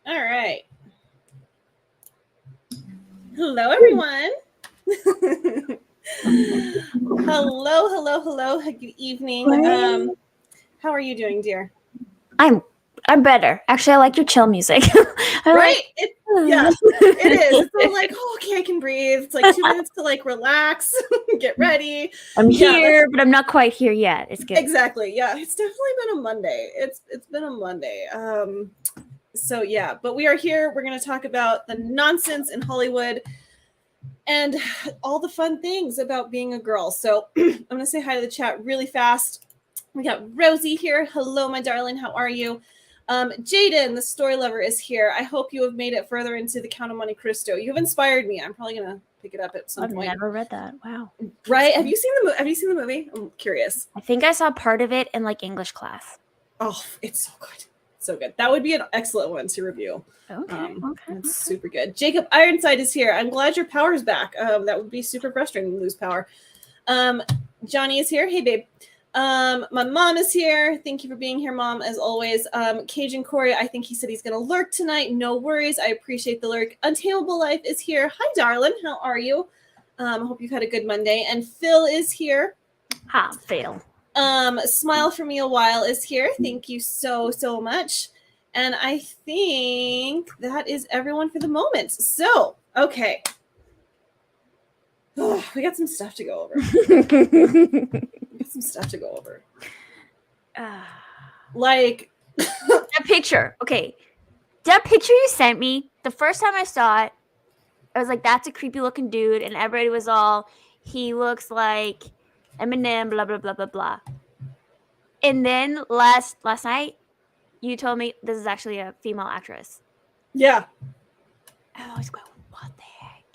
All right. Hello, everyone. hello. Good evening. How are you doing, dear? I'm better. Actually, I like your chill music. Right? Yeah, it is. It's all like, oh, okay, I can breathe. It's like 2 minutes to like relax, get ready. I'm Yeah, here, but I'm not quite here yet. It's good. exactly. Yeah, it's definitely been a Monday. It's been a Monday. So yeah, but we are here. We're going to talk about the nonsense in Hollywood and all the fun things about being a girl. So I'm going to say hi to the chat really fast. We got Rosie here. Hello, my darling. How are you? Jaden, the story lover, is here. I hope you have made it further into the Count of Monte Cristo. You've inspired me. I'm probably going to pick it up at some point. I've never read that. Wow. Right? Have you seen the movie? I'm curious. I think I saw part of it in like English class. Oh, it's so good. So good. That would be an excellent one to review. Okay. It's super good. Jacob Ironside is here. I'm glad your power's back. That would be super frustrating to lose power. Johnny is here. Hey, babe. My mom is here. Thank you for being here, Mom, as always. Cajun Corey, I think he said he's going to lurk tonight. No worries. I appreciate the lurk. Untamable Life is here. Hi, darling. How are you? I hope you've had a good Monday. And Phil is here. Ha, Phil. Smile for Me a While is here. Thank you so much. And I think that is everyone for the moment. So, okay. Oh, we got some stuff to go over. Like that picture. Okay. That picture you sent me, the first time I saw it, I was like, that's a creepy looking dude. And everybody was all, he looks like Eminem, blah, blah, blah, blah, blah. And then last night, you told me this is actually a female actress. Yeah. I was going, what the heck?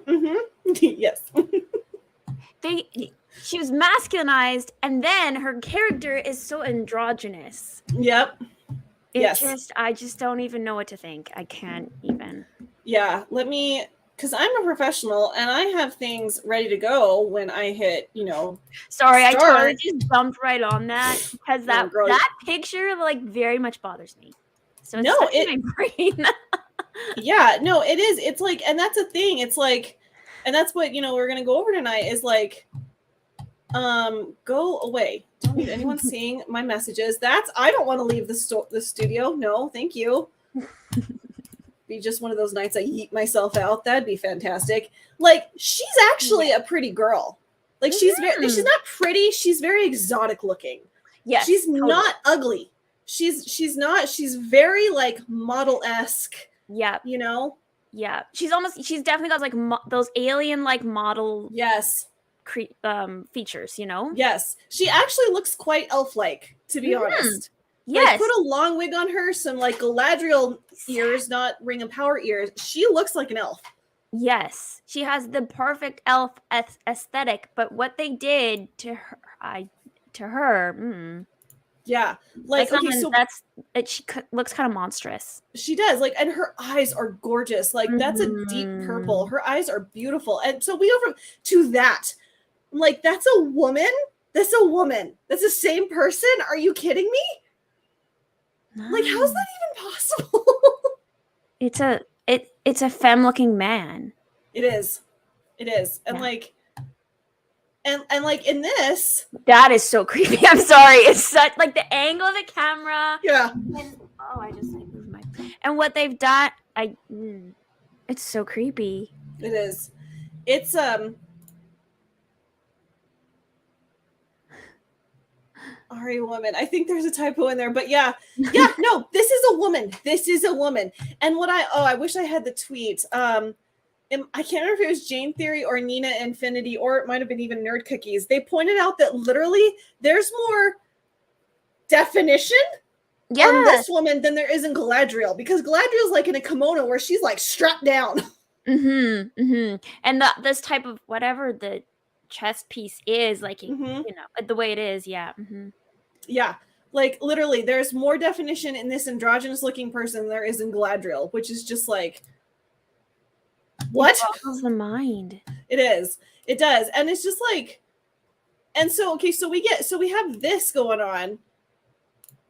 Mm-hmm. Yes. She was masculinized, and then her character is so androgynous. Yep. I just don't even know what to think. I can't even. Yeah. Because I'm a professional and I have things ready to go when I hit, Sorry, start. I totally just bumped right on that because that picture like very much bothers me. So it's stuck in my brain. Yeah, no, it is. It's like, and that's a thing. It's like, and that's what, we're going to go over tonight is like, go away. Don't need anyone seeing my messages. I don't want to leave the studio. No, thank you. Be just one of those nights I yeet myself out. That'd be fantastic. Like, she's actually a pretty girl. Like, she's not pretty. She's very exotic looking. Yeah, she's not ugly. She's very like model-esque. Yeah. Yeah. She's definitely got like those alien like model. Yes. Features, Yes. She actually looks quite elf-like, to be honest. Yes. Like, put a long wig on her, some like Galadriel ears, not Ring of Power ears. She looks like an elf. Yes. She has the perfect elf aesthetic, but what they did to her, yeah, like okay, so she looks kind of monstrous. She does, like, and her eyes are gorgeous. Like, that's a deep purple. Her eyes are beautiful, and so we go to that. Like, that's a woman. That's the same person. Are you kidding me? No. Like, how's that even possible? It's a femme-looking man. It is, and like. And like in this, that is so creepy. I'm sorry. It's such like the angle of the camera. Yeah. I just like moved my. And what they've done, it's so creepy. It is. It's Ari woman. I think there's a typo in there, but yeah. No, this is a woman. And what I wish I had the tweet. I can't remember if it was Jane Theory or Nina Infinity, or it might have been even Nerd Cookies. They pointed out that literally there's more definition on this woman than there is in Galadriel, because Galadriel's like in a kimono where she's like strapped down. And this type of whatever the chest piece is, like, the way it is, yeah. Yeah. Like, literally, there's more definition in this androgynous looking person than there is in Galadriel, which is just like, what? It boggles the mind. It is. It does. And it's just like, and so, okay, so we have this going on.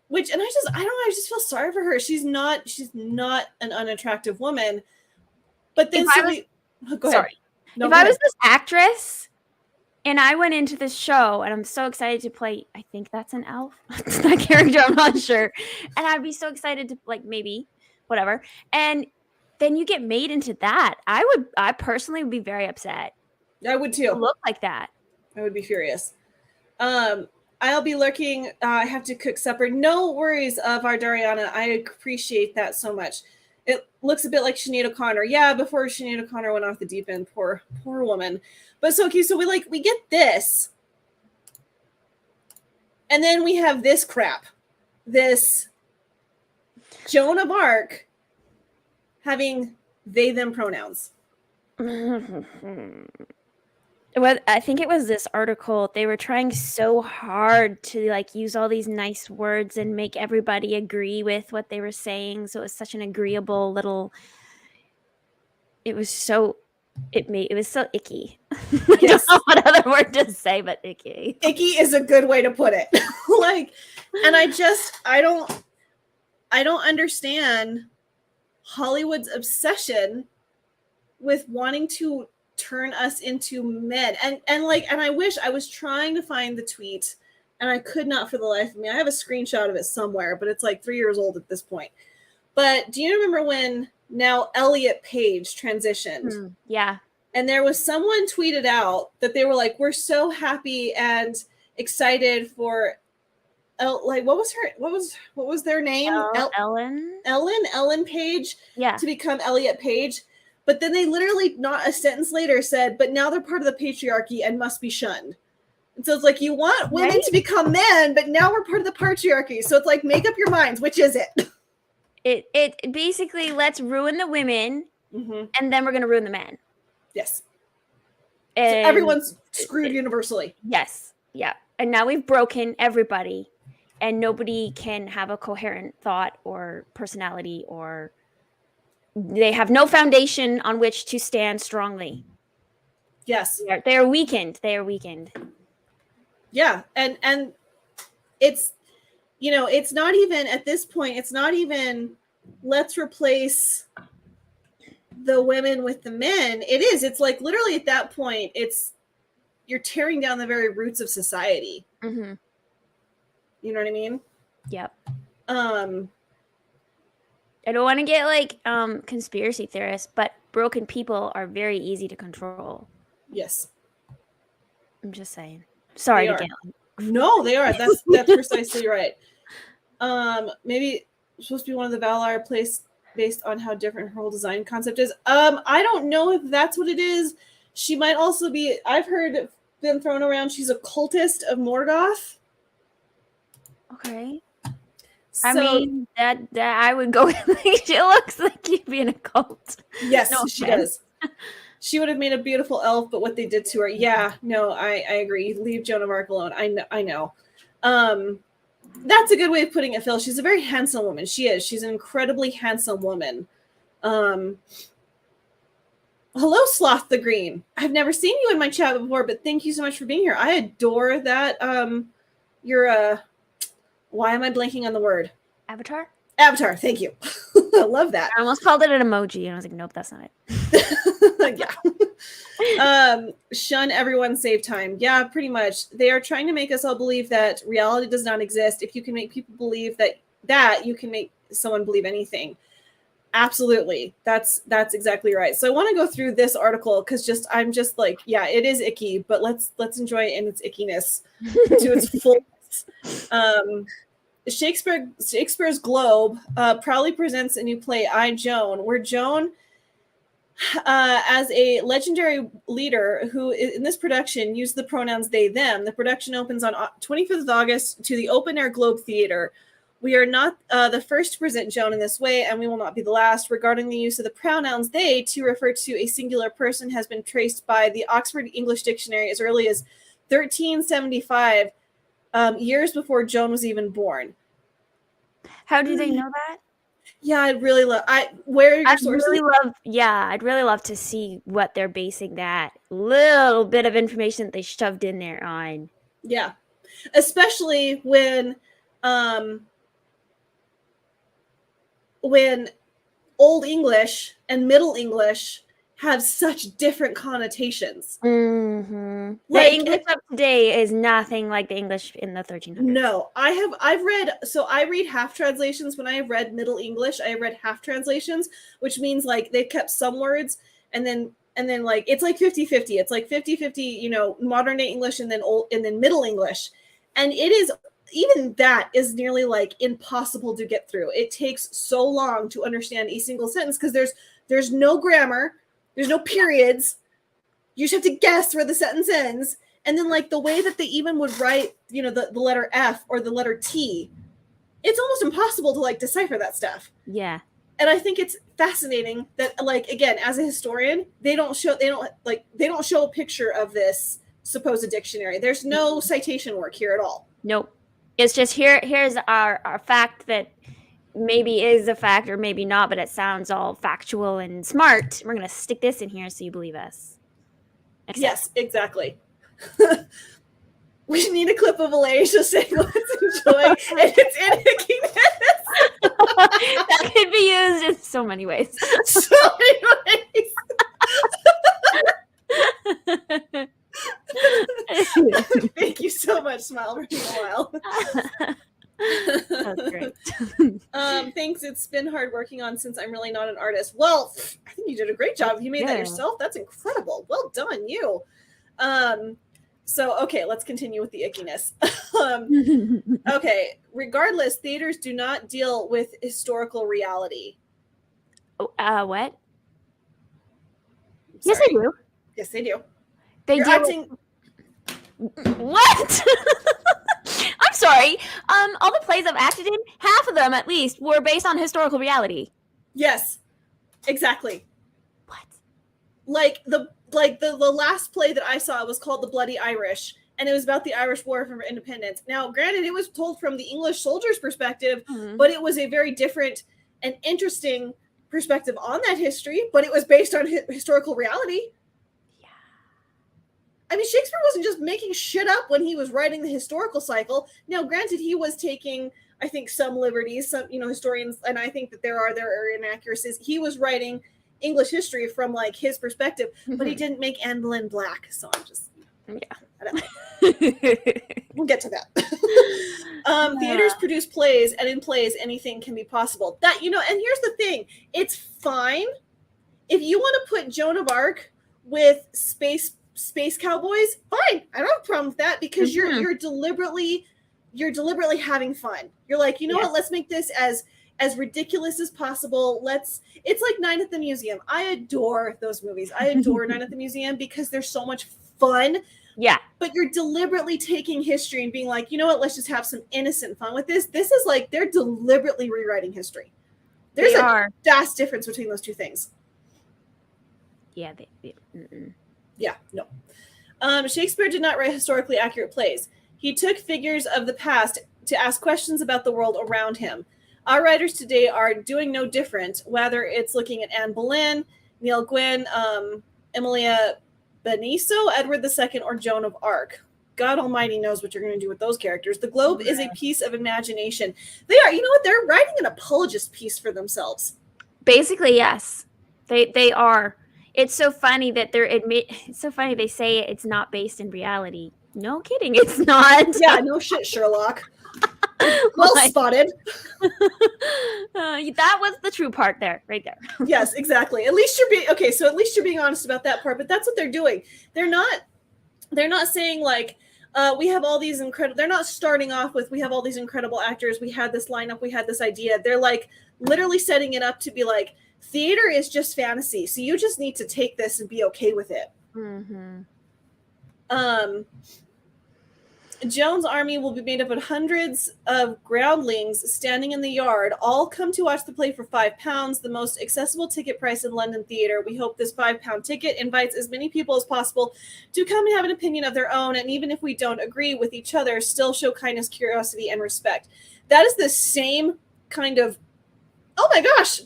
which, and I don't know, I just feel sorry for her. She's not an unattractive woman. But then go ahead. Sorry. No, if I was this actress and I went into this show and I'm so excited to play, I think that's an elf. That character, I'm not sure. And I'd be so excited to, like, maybe, whatever. And then you get made into that. I personally would be very upset. I would too. Look like that. I would be furious. I'll be lurking. I have to cook supper. No worries, Vardariana. I appreciate that so much. It looks a bit like Sinead O'Connor. Yeah, before Sinead O'Connor went off the deep end. Poor woman. But so okay, so we get this. And then we have this crap. This Joan of Arc having they them pronouns. Well, I think it was this article. They were trying so hard to, like, use all these nice words and make everybody agree with what they were saying. So it was such an agreeable little. It was so icky. Yes. I don't know what other word to say but icky. Icky is a good way to put it. Like, and I don't understand Hollywood's obsession with wanting to turn us into men. And I wish I was trying to find the tweet and I could not for the life of me. I have a screenshot of it somewhere, but it's like 3 years old at this point. But do you remember when now Elliot Page transitioned? Yeah. And there was someone tweeted out that they were like, we're so happy and excited for what was their name? Ellen Page to become Elliot Page. But then they literally, not a sentence later, said, but now they're part of the patriarchy and must be shunned. And so it's like, you want women to become men, but now we're part of the patriarchy. So it's like, make up your minds. Which is it? It basically, let's ruin the women, and then we're going to ruin the men. Yes. And so everyone's screwed universally. Yes. Yeah. And now we've broken everybody, and nobody can have a coherent thought or personality, or they have no foundation on which to stand strongly. Yes. They are weakened. Yeah. And it's, it's not even at this point, it's not even let's replace the women with the men. It's like literally at that point, you're tearing down the very roots of society. Mm-hmm. You know what I mean? Yep. I don't want to get like conspiracy theorists, but broken people are very easy to control. Yes. I'm just saying. Sorry to get. No, they are. That's precisely right. Maybe it's supposed to be one of the Valar place based on how different her whole design concept is. I don't know if that's what it is. She might also be. I've heard been thrown around. She's a cultist of Morgoth. Okay. So, I mean that I would go with. She looks like you'd be in a cult. Yes, she does. She would have made a beautiful elf, but what they did to her, yeah, no, I agree. Leave Joan of Arc alone. I know. That's a good way of putting it, Phil. She's a very handsome woman. She is. She's an incredibly handsome woman. Hello, Sloth the Green. I've never seen you in my chat before, but thank you so much for being here. I adore that. You're why am I blanking on the word? Avatar? Avatar, thank you. I love that. I almost called it an emoji, and I was like, nope, that's not it. Yeah. Shun everyone, save time. Yeah, pretty much. They are trying to make us all believe that reality does not exist. If you can make people believe that you can make someone believe anything. Absolutely. That's exactly right. So I want to go through this article because I'm just like, yeah, it is icky, but let's enjoy it in its ickiness to its fullness. Shakespeare's Globe proudly presents a new play, I, Joan, where Joan, as a legendary leader who in this production used the pronouns they, them. The production opens on 25th of August to the Open Air Globe Theater. We are not the first to present Joan in this way, and we will not be the last. Regarding the use of the pronouns they to refer to a singular person has been traced by the Oxford English Dictionary as early as 1375, years before Joan was even born. How do they know that? Yeah, I'd really love. Where are your sources? I'd really love to see what they're basing that little bit of information that they shoved in there on. Yeah, especially when when Old English and Middle English have such different connotations. Mm-hmm. Like, the English of today is nothing like the English in the 1300s. No, I've read, so I read half translations. When I have read Middle English, I have read half translations, which means like they've kept some words and then like it's like 50-50. It's like 50-50, you know, modern day English and then Middle English. And it is, even that is nearly like impossible to get through. It takes so long to understand a single sentence because there's no grammar, there's no periods. You just have to guess where the sentence ends. And then like the way that they even would write, you know, the letter F or the letter T, it's almost impossible to like decipher that stuff. Yeah. And I think it's fascinating that, like, again, as a historian, they don't show a picture of this supposed dictionary. There's no citation work here at all. Nope. It's just here's our fact that maybe is a fact or maybe not, but it sounds all factual and smart. We're going to stick this in here so you believe us. Accept. Yes, exactly. We need a clip of Alasia saying let's enjoy and it's in That could be used in so many ways. So many ways. Thank you so much, Smile for being a while. That's great. Thanks. It's been hard working on since I'm really not an artist. Well, I think you did a great job. You made that yourself. That's incredible. Well done, you. So, okay, let's continue with the ickiness. Okay, regardless, theaters do not deal with historical reality. What? Yes, they do. Yes, they do. They do. What? I'm sorry. All the plays I've acted in, half of them at least, were based on historical reality. Yes, exactly. What? Like the last play that I saw was called The Bloody Irish, and it was about the Irish War for Independence. Now, granted, it was told from the English soldiers' perspective, but it was a very different and interesting perspective on that history, but it was based on historical reality. Yeah. I mean, Shakespeare wasn't just making shit up when he was writing the historical cycle. Now, granted, he was taking, I think, some liberties, some, you know, historians, and I think that there are inaccuracies. He was writing English history from like his perspective, but he didn't make Anne Boleyn black. So I'm just, I don't know. We'll get to that. Theaters produce plays, and in plays, anything can be possible. That, you know, and here's the thing: it's fine if you want to put Joan of Arc with space cowboys. Fine, I don't have a problem with that because you're deliberately having fun. You're like, you know what? Let's make this as ridiculous as possible. It's like Night at the Museum. I adore those movies. I adore Night at the Museum because they're so much fun. Yeah. But you're deliberately taking history and being like, you know what, let's just have some innocent fun with this. This is like, they're deliberately rewriting history. There's a vast difference between those two things. Yeah. Yeah, no. Shakespeare did not write historically accurate plays. He took figures of the past to ask questions about the world around him. Our writers today are doing no different, whether it's looking at Anne Boleyn, Neil Gwynn, Emilia Benicio, Edward II, or Joan of Arc. God almighty knows what you're going to do with those characters. The Globe is a piece of imagination. They are, you know what? They're writing an apologist piece for themselves. Basically, yes. They are. It's so funny that it's so funny they say it's not based in reality. No kidding, it's not. Yeah, no shit, Sherlock. Well spotted. That was the true part there, right there. Yes, exactly. At least you're being okay. So at least you're being honest about that part. But that's what they're doing. They're not saying like we have all these incredible. They're not starting off with we have all these incredible actors. We had this lineup. We had this idea. They're like literally setting it up to be like theater is just fantasy. So you just need to take this and be okay with it. Mm-hmm. Joan's army will be made up of hundreds of groundlings standing in the yard. All come to watch the play for £5, the most accessible ticket price in London theatre. We hope this £5 ticket invites as many people as possible to come and have an opinion of their own. And even if we don't agree with each other, still show kindness, curiosity, and respect. That is the same kind of, oh my gosh,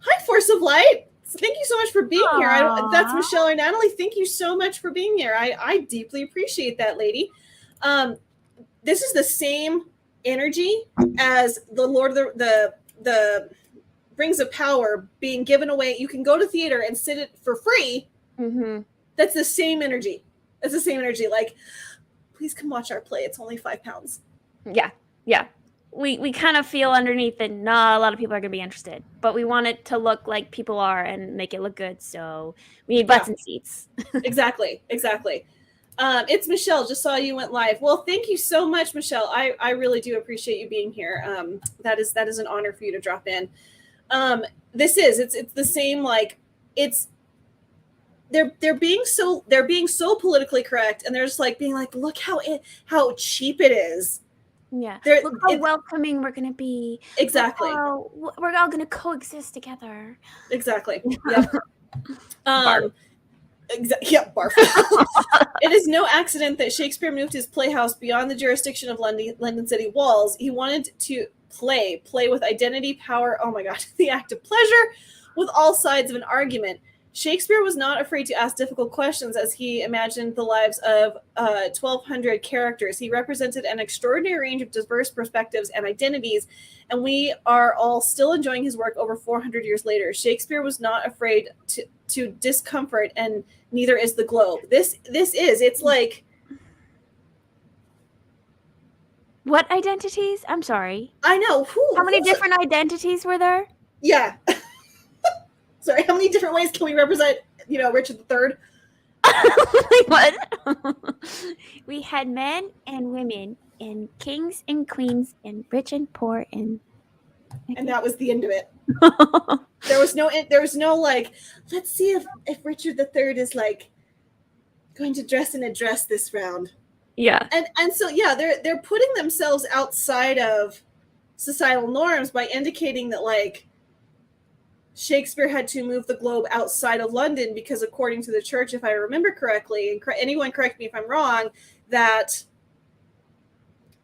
hi, Force of Light. Thank you so much for being here. That's Michelle or Natalie. Thank you so much for being here. I deeply appreciate that, lady. This is the same energy as the Lord of the rings of power being given away. You can go to theater and sit it for free. Mm-hmm. That's the same energy. It's the same energy. Like, please come watch our play. It's only £5. Yeah. Yeah. We kind of feel underneath that not a lot of people are going to be interested, but we want it to look like people are and make it look good. So we need butts and seats. Exactly. It's Michelle. Just saw you went live. Well, thank you so much, Michelle. I really do appreciate you being here. That is an honor for you to drop in. It's the same, like, it's they're being so politically correct, and they're just like being like, look how cheap it is. Yeah. Look how welcoming we're going to be. Exactly. We're all going to coexist together. Exactly. Yep. Barf. It is no accident that Shakespeare moved his playhouse beyond the jurisdiction of London city walls. He wanted to play with identity, power, oh my god, the act of pleasure, with all sides of an argument. Shakespeare was not afraid to ask difficult questions as he imagined the lives of 1,200 characters. He represented an extraordinary range of diverse perspectives and identities, and we are all still enjoying his work over 400 years later. Shakespeare was not afraid to discomfort, and neither is the globe. It's like... What identities? I'm sorry. I know. How many different identities were there? Yeah. Sorry, how many different ways can we represent, Richard III? What? We had men and women and kings and queens and rich and poor and that was the end of it. There was no like, let's see if Richard III is like going to dress in a dress this round. Yeah. And so yeah, they're putting themselves outside of societal norms by indicating that, like, Shakespeare had to move the globe outside of London because, according to the church, if I remember correctly, and anyone correct me if I'm wrong, that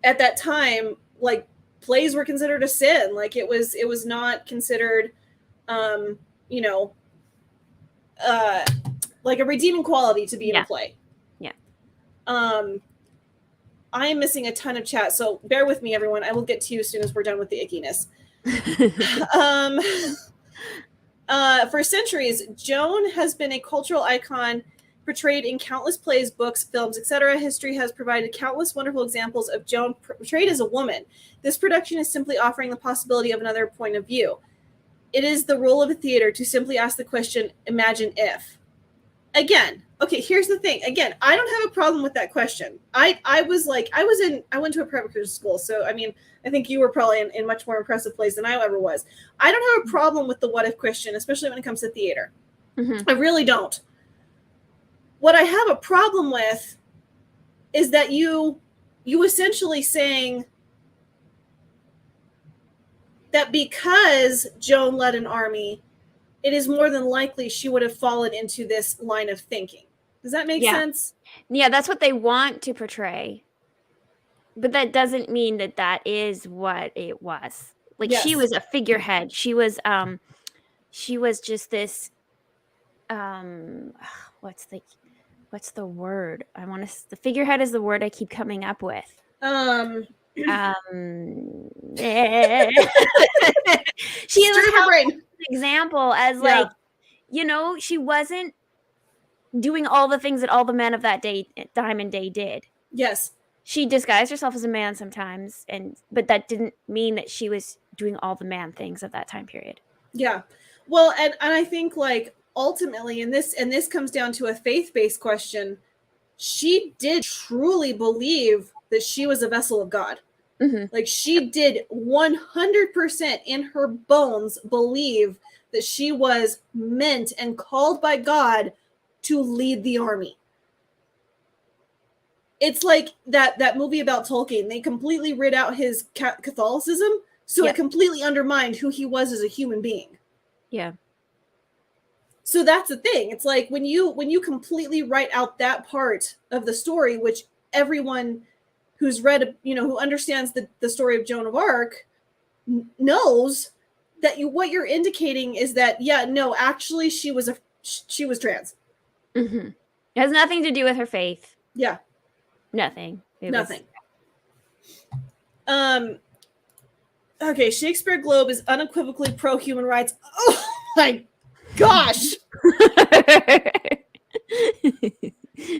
at that time, like, plays were considered a sin. Like, it was not considered, like a redeeming quality to be in a play. Yeah. I am missing a ton of chat, so bear with me, everyone. I will get to you as soon as we're done with the ickiness. For centuries, Joan has been a cultural icon portrayed in countless plays, books, films, etc. History has provided countless wonderful examples of Joan portrayed as a woman. This production is simply offering the possibility of another point of view. It is the role of a theater to simply ask the question, imagine if. Again, okay, here's the thing. Again, I don't have a problem with that question. I went to a private Christian school, so I mean, I think you were probably in much more impressive plays than I ever was. I don't have a problem with the what if question, especially when it comes to theater. Mm-hmm. I really don't. What I have a problem with is that you essentially saying that because Joan led an army, it is more than likely she would have fallen into this line of thinking. Does that make sense? Yeah, that's what they want to portray. But that doesn't mean that is what it was. Like, yes. She was a figurehead. She was just this what's the word? The figurehead is the word I keep coming up with. She was an example as like, she wasn't doing all the things that all the men of that time and day did. Yes. She disguised herself as a man sometimes, but that didn't mean that she was doing all the man things of that time period. Yeah. Well, and I think, like, ultimately, and this comes down to a faith-based question, she did truly believe that she was a vessel of God. Mm-hmm. Like, she did 100% in her bones believe that she was meant and called by God to lead the army. It's like that movie about Tolkien. They completely rid out his Catholicism, so it completely undermined who he was as a human being. Yeah. So that's the thing. It's like when you completely write out that part of the story, which everyone who's read, who understands the story of Joan of Arc knows that what you're indicating is that, actually she was trans. Mm-hmm. It has nothing to do with her faith. Yeah. Nothing. Nothing. Okay, Shakespeare Globe is unequivocally pro-human rights. Oh my gosh.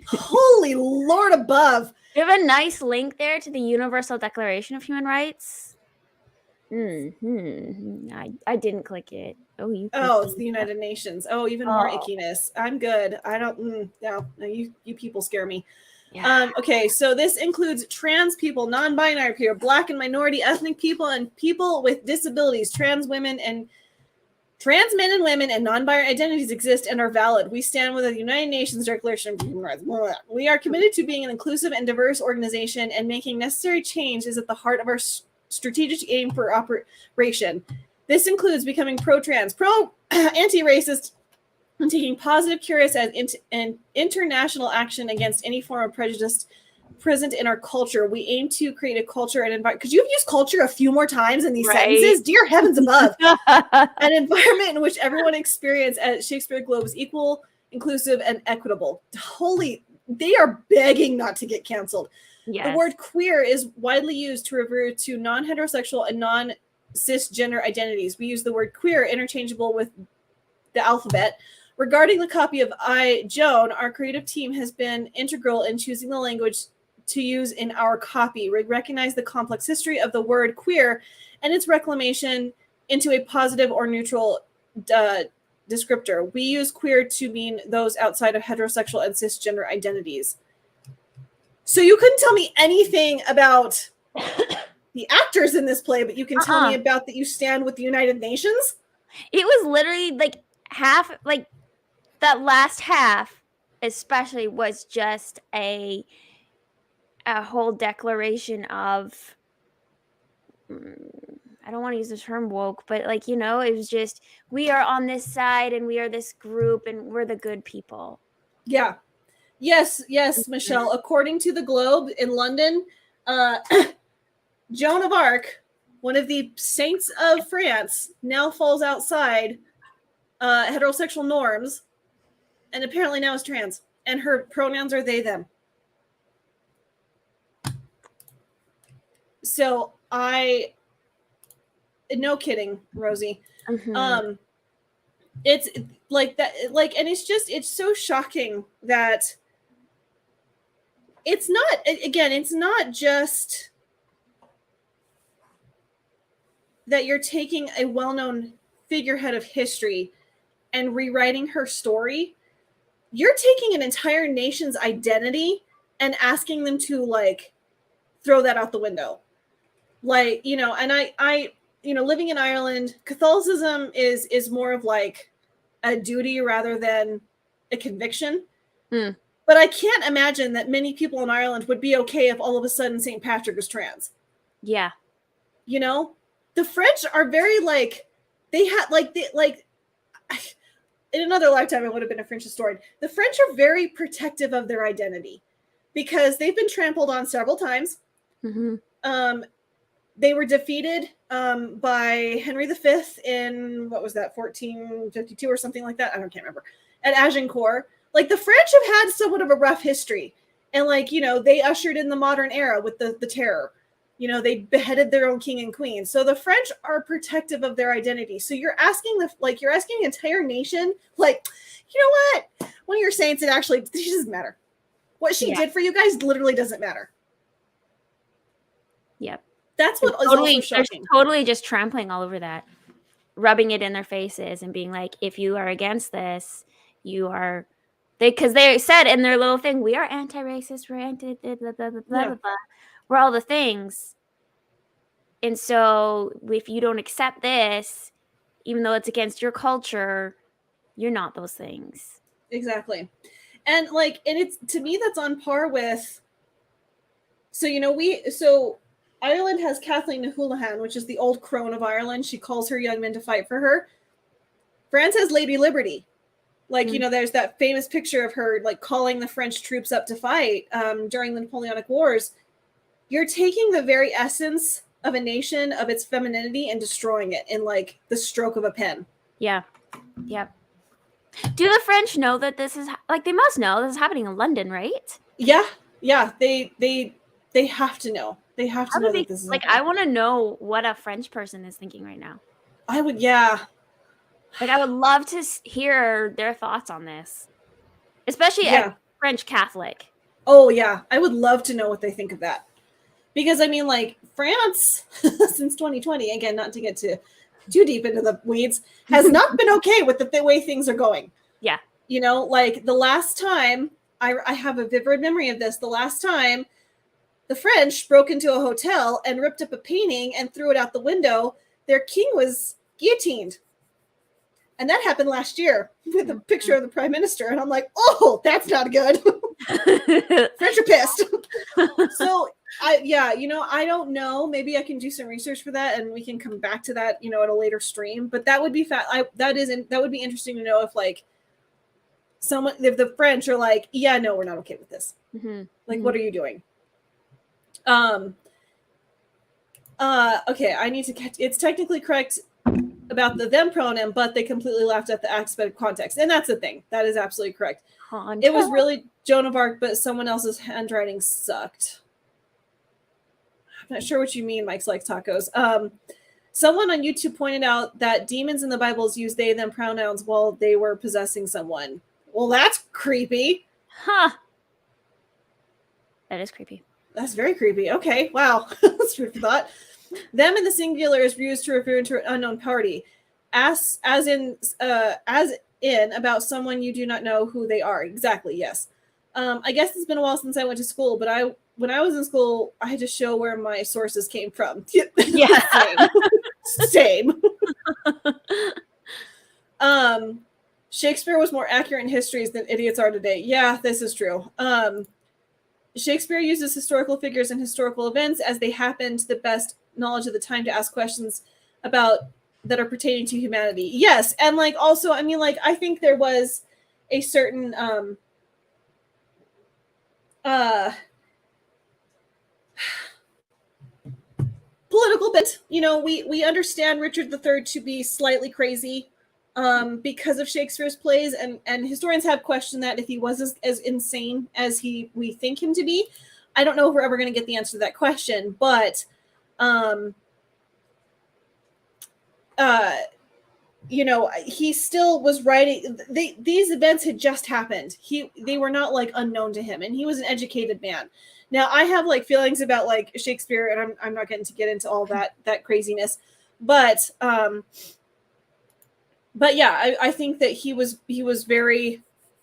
Holy Lord above. You have a nice link there to the Universal Declaration of Human Rights. I didn't click it. Oh, you. Oh, it's the United Nations. Oh, even more ickiness. I'm good. I don't. No, you people scare me. Yeah. Okay, so this includes trans people, non-binary people, Black and minority ethnic people, and people with disabilities. Trans men and women and non-binary identities exist and are valid. We stand with the United Nations Declaration of Human Rights. We are committed to being an inclusive and diverse organization, and making necessary change is at the heart of our strategic aim for operation. This includes becoming pro-trans, anti-racist, and taking positive, curious, and international action against any form of prejudice present in our culture. We aim to create a culture and environment. Could you have used culture a few more times in these sentences? Dear heavens above. An environment in which everyone experience at Shakespeare Globe is equal, inclusive, and equitable. Holy, they are begging not to get canceled. Yes. The word queer is widely used to refer to non-heterosexual and non-cisgender identities. We use the word queer interchangeable with the alphabet. Regarding the copy of I, Joan, our creative team has been integral in choosing the language to use in our copy. We recognize the complex history of the word queer and its reclamation into a positive or neutral descriptor. We use queer to mean those outside of heterosexual and cisgender identities. So you couldn't tell me anything about the actors in this play, but you can tell me about that you stand with the United Nations? It was literally like half, like that last half especially was just a whole declaration of, I don't want to use the term woke, but like, you know, it was just, we are on this side and we are this group and we're the good people. Yeah. Yes, Michelle. According to the Globe in London, Joan of Arc, one of the saints of France, now falls outside heterosexual norms, and apparently now is trans, and her pronouns are they, them. So no kidding, Rosie. It's like that, like, and it's so shocking that it's not just that you're taking a well-known figurehead of history and rewriting her story. You're taking an entire nation's identity and asking them to like throw that out the window. Like, you know, and I living in Ireland, Catholicism is more of like a duty rather than a conviction. But I can't imagine that many people in Ireland would be okay if all of a sudden St. Patrick was trans. Yeah. You know, the French are very like, they had like, in another lifetime, I would have been a French historian. The French are very protective of their identity because they've been trampled on several times. They were defeated by Henry V in, what was that, 1452 or something like that? Can't remember. At Agincourt. Like, the French have had somewhat of a rough history. And, like, you know, they ushered in the modern era with the terror. You know, they beheaded their own king and queen. So the French are protective of their identity. So you're asking the entire nation, like, you know what? One of your saints, it doesn't matter. What she did for you guys literally doesn't matter. Yep. That's what is also shocking. They're totally just trampling all over that, rubbing it in their faces and being like, if you are against this, you are, because they said in their little thing, we are anti-racist, we're anti blah, blah, blah, blah, blah, blah. We're all the things. And so if you don't accept this, even though it's against your culture, you're not those things. Exactly. And it's, to me, that's on par with, so, you know, Ireland has Kathleen na Houlihan, which is the old crone of Ireland. She calls her young men to fight for her. France has Lady Liberty. Like, you know, there's that famous picture of her, like, calling the French troops up to fight during the Napoleonic Wars. You're taking the very essence of a nation, of its femininity, and destroying it in, like, the stroke of a pen. Yeah. Yep. Do the French know that this is, like, they must know this is happening in London, right? Yeah. Yeah. They They have to know. They have to know that this is like, happening. I want to know what a French person is thinking right now. I would, yeah. Like, I would love to hear their thoughts on this, especially a French Catholic. Oh, yeah. I would love to know what they think of that. Because, I mean, like, France, since 2020, again, not to get too deep into the weeds, has not been okay with the way things are going. Yeah. You know, like, the last time, I have a vivid memory of this, the last time the French broke into a hotel and ripped up a painting and threw it out the window, their king was guillotined. And that happened last year with a picture of the prime minister. And I'm like, oh, that's not good. French are pissed. So I don't know. Maybe I can do some research for that and we can come back to that, at a later stream. But that would be that would be interesting to know if like if the French are like, yeah, no, we're not okay with this. Mm-hmm. Like, what are you doing? Okay, I need to catch. It's technically correct about the them pronoun, but they completely laughed at the aspect of context. And that's the thing. That is absolutely correct. It was really Joan of Arc, but someone else's handwriting sucked. I'm not sure what you mean, Mike's Likes Tacos. Someone on YouTube pointed out that demons in the Bibles use they, them pronouns while they were possessing someone. Well, that's creepy. Huh. That is creepy. That's very creepy. Okay, wow. That's food for thought. Them in the singular is used to refer to an unknown party, as in about someone you do not know who they are. Exactly. Yes. I guess it's been a while since I went to school, but when I was in school, I had to show where my sources came from. Yeah. Same. Shakespeare was more accurate in histories than idiots are today. Yeah, this is true. Shakespeare uses historical figures and historical events as they happened to the best knowledge of the time to ask questions about that are pertaining to humanity. Yes, and like also, I mean, like I think there was a certain political bent. We understand Richard III to be slightly crazy because of Shakespeare's plays, and historians have questioned that if he was as insane as we think him to be. I don't know if we're ever going to get the answer to that question, but he still was writing. These events had just happened. They were not like unknown to him, and he was an educated man. Now I have like feelings about like Shakespeare, and I'm not getting to get into all that craziness, but yeah, I think that he was very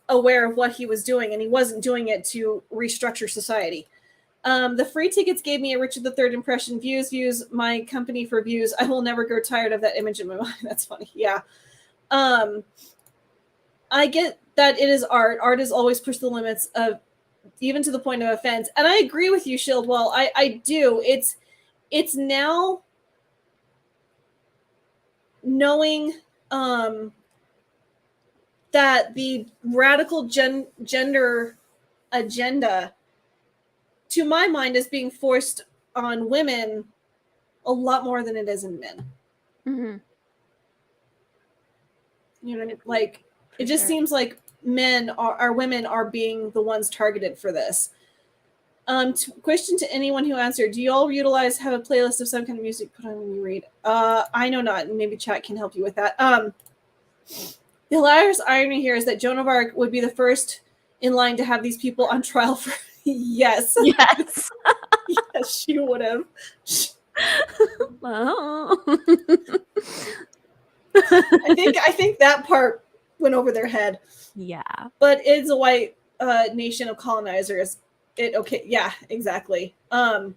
aware of what he was doing, and he wasn't doing it to restructure society. The free tickets gave me a Richard III impression. Views, my company for views. I will never grow tired of that image in my mind. That's funny. Yeah. I get that it is art. Art is always push the limits of, even to the point of offense. And I agree with you, Shieldwell. I do. It's now knowing that the radical gender agenda, to my mind, is being forced on women a lot more than it is in men. Mm-hmm. Like it just seems like women are being the ones targeted for this. Question to anyone who answered: do you all have a playlist of some kind of music put on when you read? I know not, and maybe chat can help you with that. The hilarious irony here is that Joan of Arc would be the first in line to have these people on trial for. Yes. Yes, she would have. I think that part went over their head. Yeah. But it's a white nation of colonizers. Okay, yeah, exactly. You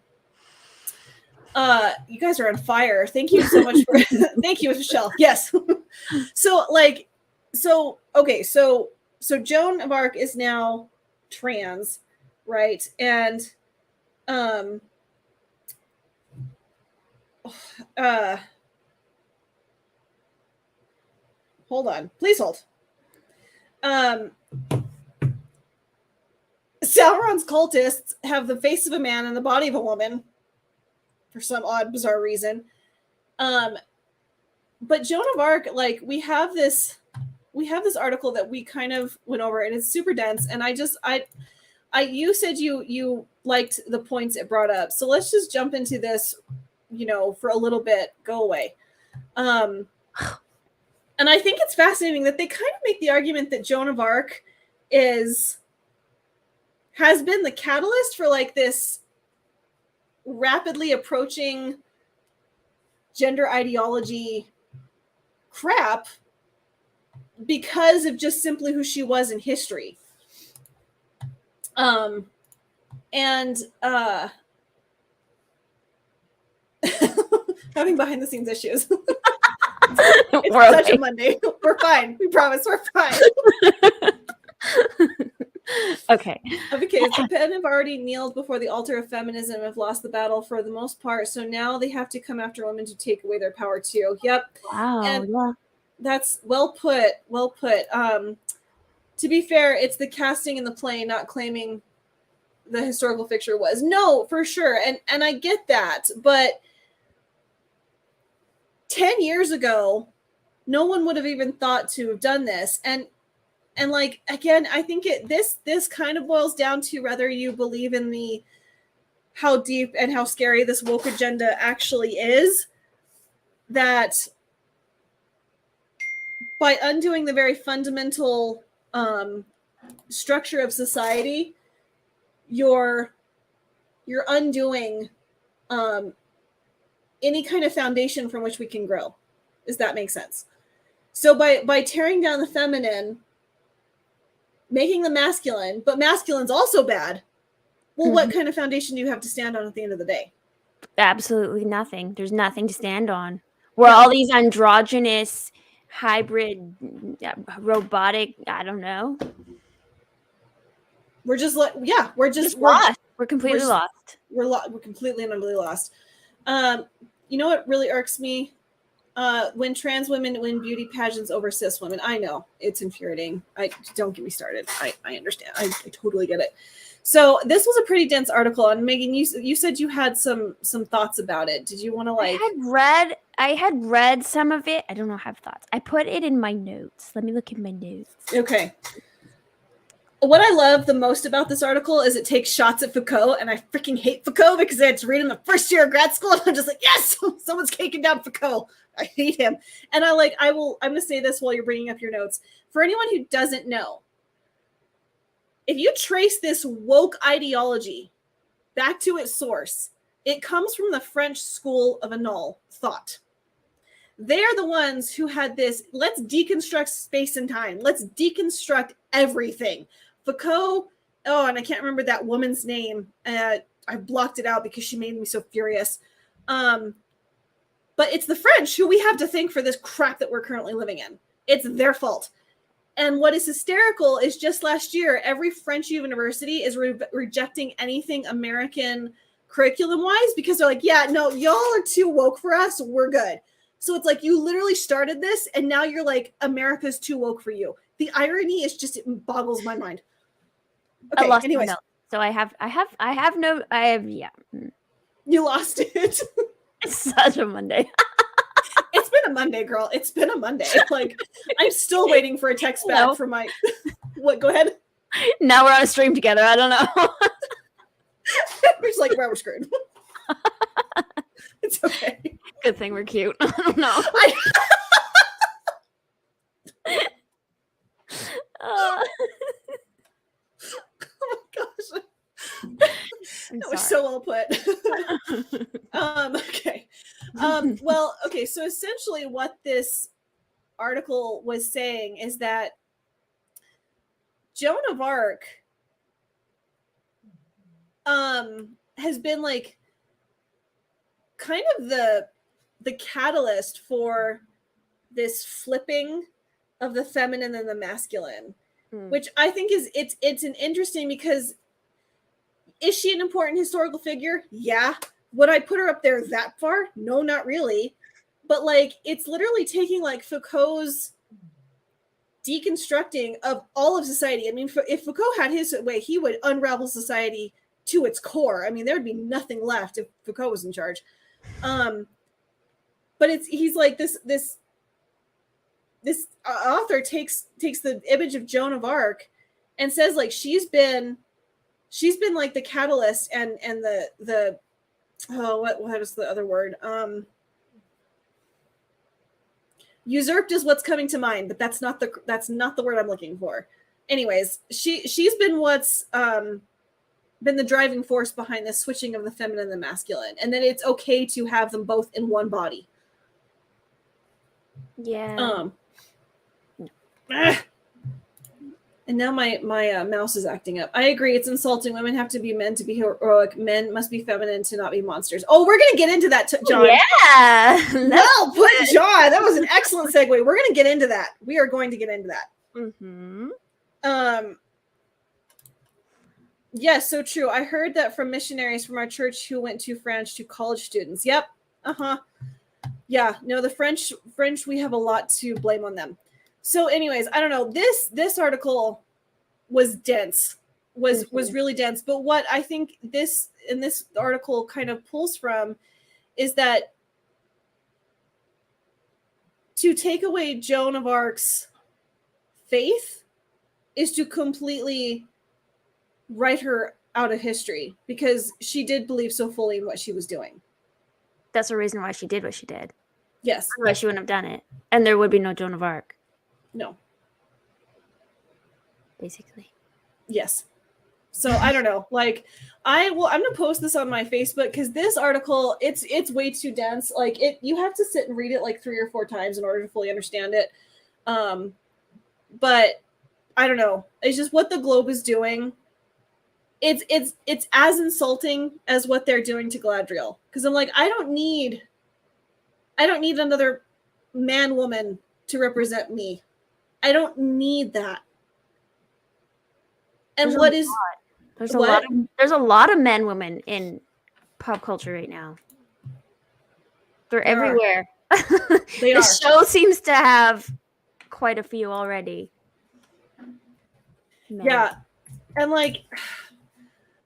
guys are on fire. Thank you so much for thank you, Michelle. Yes. So Joan of Arc is now trans, right? And hold on. Please hold. Sauron's cultists have the face of a man and the body of a woman for some odd, bizarre reason. But Joan of Arc, like, we have this article that we kind of went over, and it's super dense. And you said you liked the points it brought up. So let's just jump into this, for a little bit. Go away. And I think it's fascinating that they kind of make the argument that Joan of Arc has been the catalyst for like this rapidly approaching gender ideology crap because of just simply who she was in history. Having behind the scenes issues. It's such a Monday. We're fine. We promise we're fine. Okay. The men have already kneeled before the altar of feminism and have lost the battle for the most part. So now they have to come after women to take away their power too. Yep. Wow. And yeah. That's well put. Well put. To be fair, it's the casting in the play, not claiming the historical figure was. No, for sure. And I get that. But 10 years ago, no one would have even thought to have done this. And like, again, I think this kind of boils down to whether you believe in how deep and how scary this woke agenda actually is, that by undoing the very fundamental structure of society, you're undoing any kind of foundation from which we can grow. Does that make sense? So by tearing down the feminine, making the masculine, but masculine's also bad. Well, what kind of foundation do you have to stand on at the end of the day? Absolutely nothing. There's nothing to stand on. We're all these androgynous, hybrid, robotic, I don't know. We're just like, we're lost. We're completely lost. We're completely and utterly lost. You know what really irks me? When trans women win beauty pageants over cis women. I know it's infuriating. Don't get me started. I understand. I totally get it. So this was a pretty dense article, and Megan, you said you had some thoughts about it. Did you want to like? I had read some of it. I don't know. Have thoughts. I put it in my notes. Let me look in my notes. Okay. What I love the most about this article is it takes shots at Foucault, and I freaking hate Foucault because I had to read him the first year of grad school, and I'm just like, yes, someone's taking down Foucault. I hate him. And I'm going to say this while you're bringing up your notes. For anyone who doesn't know, if you trace this woke ideology back to its source, it comes from the French school of annal thought. They're the ones who had this, let's deconstruct space and time. Let's deconstruct everything. Foucault, and I can't remember that woman's name. I blocked it out because she made me so furious. But it's the French who we have to thank for this crap that we're currently living in. It's their fault. And what is hysterical is just last year, every French university is rejecting anything American curriculum-wise because they're like, yeah, no, y'all are too woke for us. We're good. So it's like you literally started this, and now you're like, America's too woke for you. The irony is just, it boggles my mind. Okay, I lost anyways. my notes. So I have. You lost it. It's such a Monday. It's been a Monday, girl. It's been a Monday. Like, I'm still waiting for a text back from my. What? Go ahead. Now we're on a stream together. I don't know. We're just like, we're screwed. It's okay. Good thing we're cute. I don't know. Oh my gosh. That was so well put. Okay. Well, okay. So essentially what this article was saying is that Joan of Arc has been like kind of the catalyst for this flipping of the feminine and the masculine, which I think it's an interesting, because is she an important historical figure? Yeah. Would I put her up there that far? No, not really. But like, it's literally taking like Foucault's deconstructing of all of society. I mean, if Foucault had his way, he would unravel society to its core. I mean, there would be nothing left if Foucault was in charge. But he's like this author takes the image of Joan of Arc and says like she's been she's been like the catalyst and the oh, what is the other word? Usurped is what's coming to mind, but that's not the word I'm looking for. Anyways, she's been what's been the driving force behind the switching of the feminine and the masculine, and then it's okay to have them both in one body. Yeah. And now my mouse is acting up. I agree. It's insulting. Women have to be men to be heroic. Men must be feminine to not be monsters. Oh, we're going to get into that, John. Yeah. Well put, John. That was an excellent segue. We're going to get into that. We are going to get into that. Mm-hmm. Yes, so true. I heard that from missionaries from our church who went to France to college students. Yep. Yeah. No, the French, we have a lot to blame on them. So anyways, I don't know. This article was dense, was really dense. But what I think this article kind of pulls from is that to take away Joan of Arc's faith is to completely write her out of history, because she did believe so fully in what she was doing. That's the reason why she did what she did. Yes. Otherwise she wouldn't have done it. And there would be no Joan of Arc. No. Basically. Yes. So I don't know. Like, I'm gonna post this on my Facebook, because this article, it's way too dense. Like, you have to sit and read it like 3 or 4 times in order to fully understand it. But I don't know. It's just what the Globe is doing. It's as insulting as what they're doing to Galadriel. Because I'm like, I don't need another man woman to represent me. I don't need that. And there's a lot of men, women in pop culture right now. They're everywhere. They the show seems to have quite a few already. Men. Yeah. And like,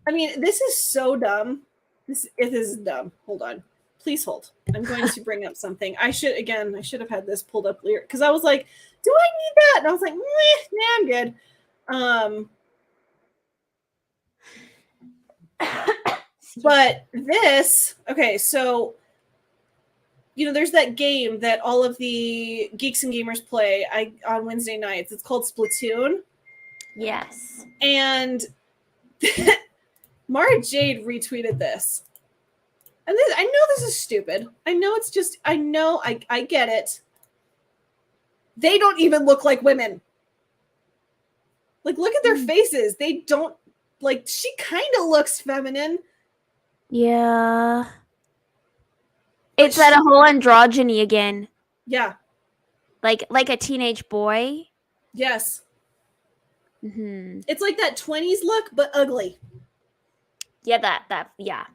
I mean, this is so dumb. It is dumb. Hold on. Please hold. I'm going to bring up something. I should have had this pulled up later, because I was like, do I need that? And I was like, nah, I'm good. But this, okay, so, there's that game that all of the geeks and gamers play on Wednesday nights. It's called Splatoon. Yes. And Mara Jade retweeted this. And I know this is stupid. I know it's just, I get it. They don't even look like women. Like, look at their faces. They don't, like, she kind of looks feminine. Yeah. It's that whole androgyny again. Yeah. Like a teenage boy. Yes. Mm-hmm. It's like that 20s look, but ugly. Yeah, yeah.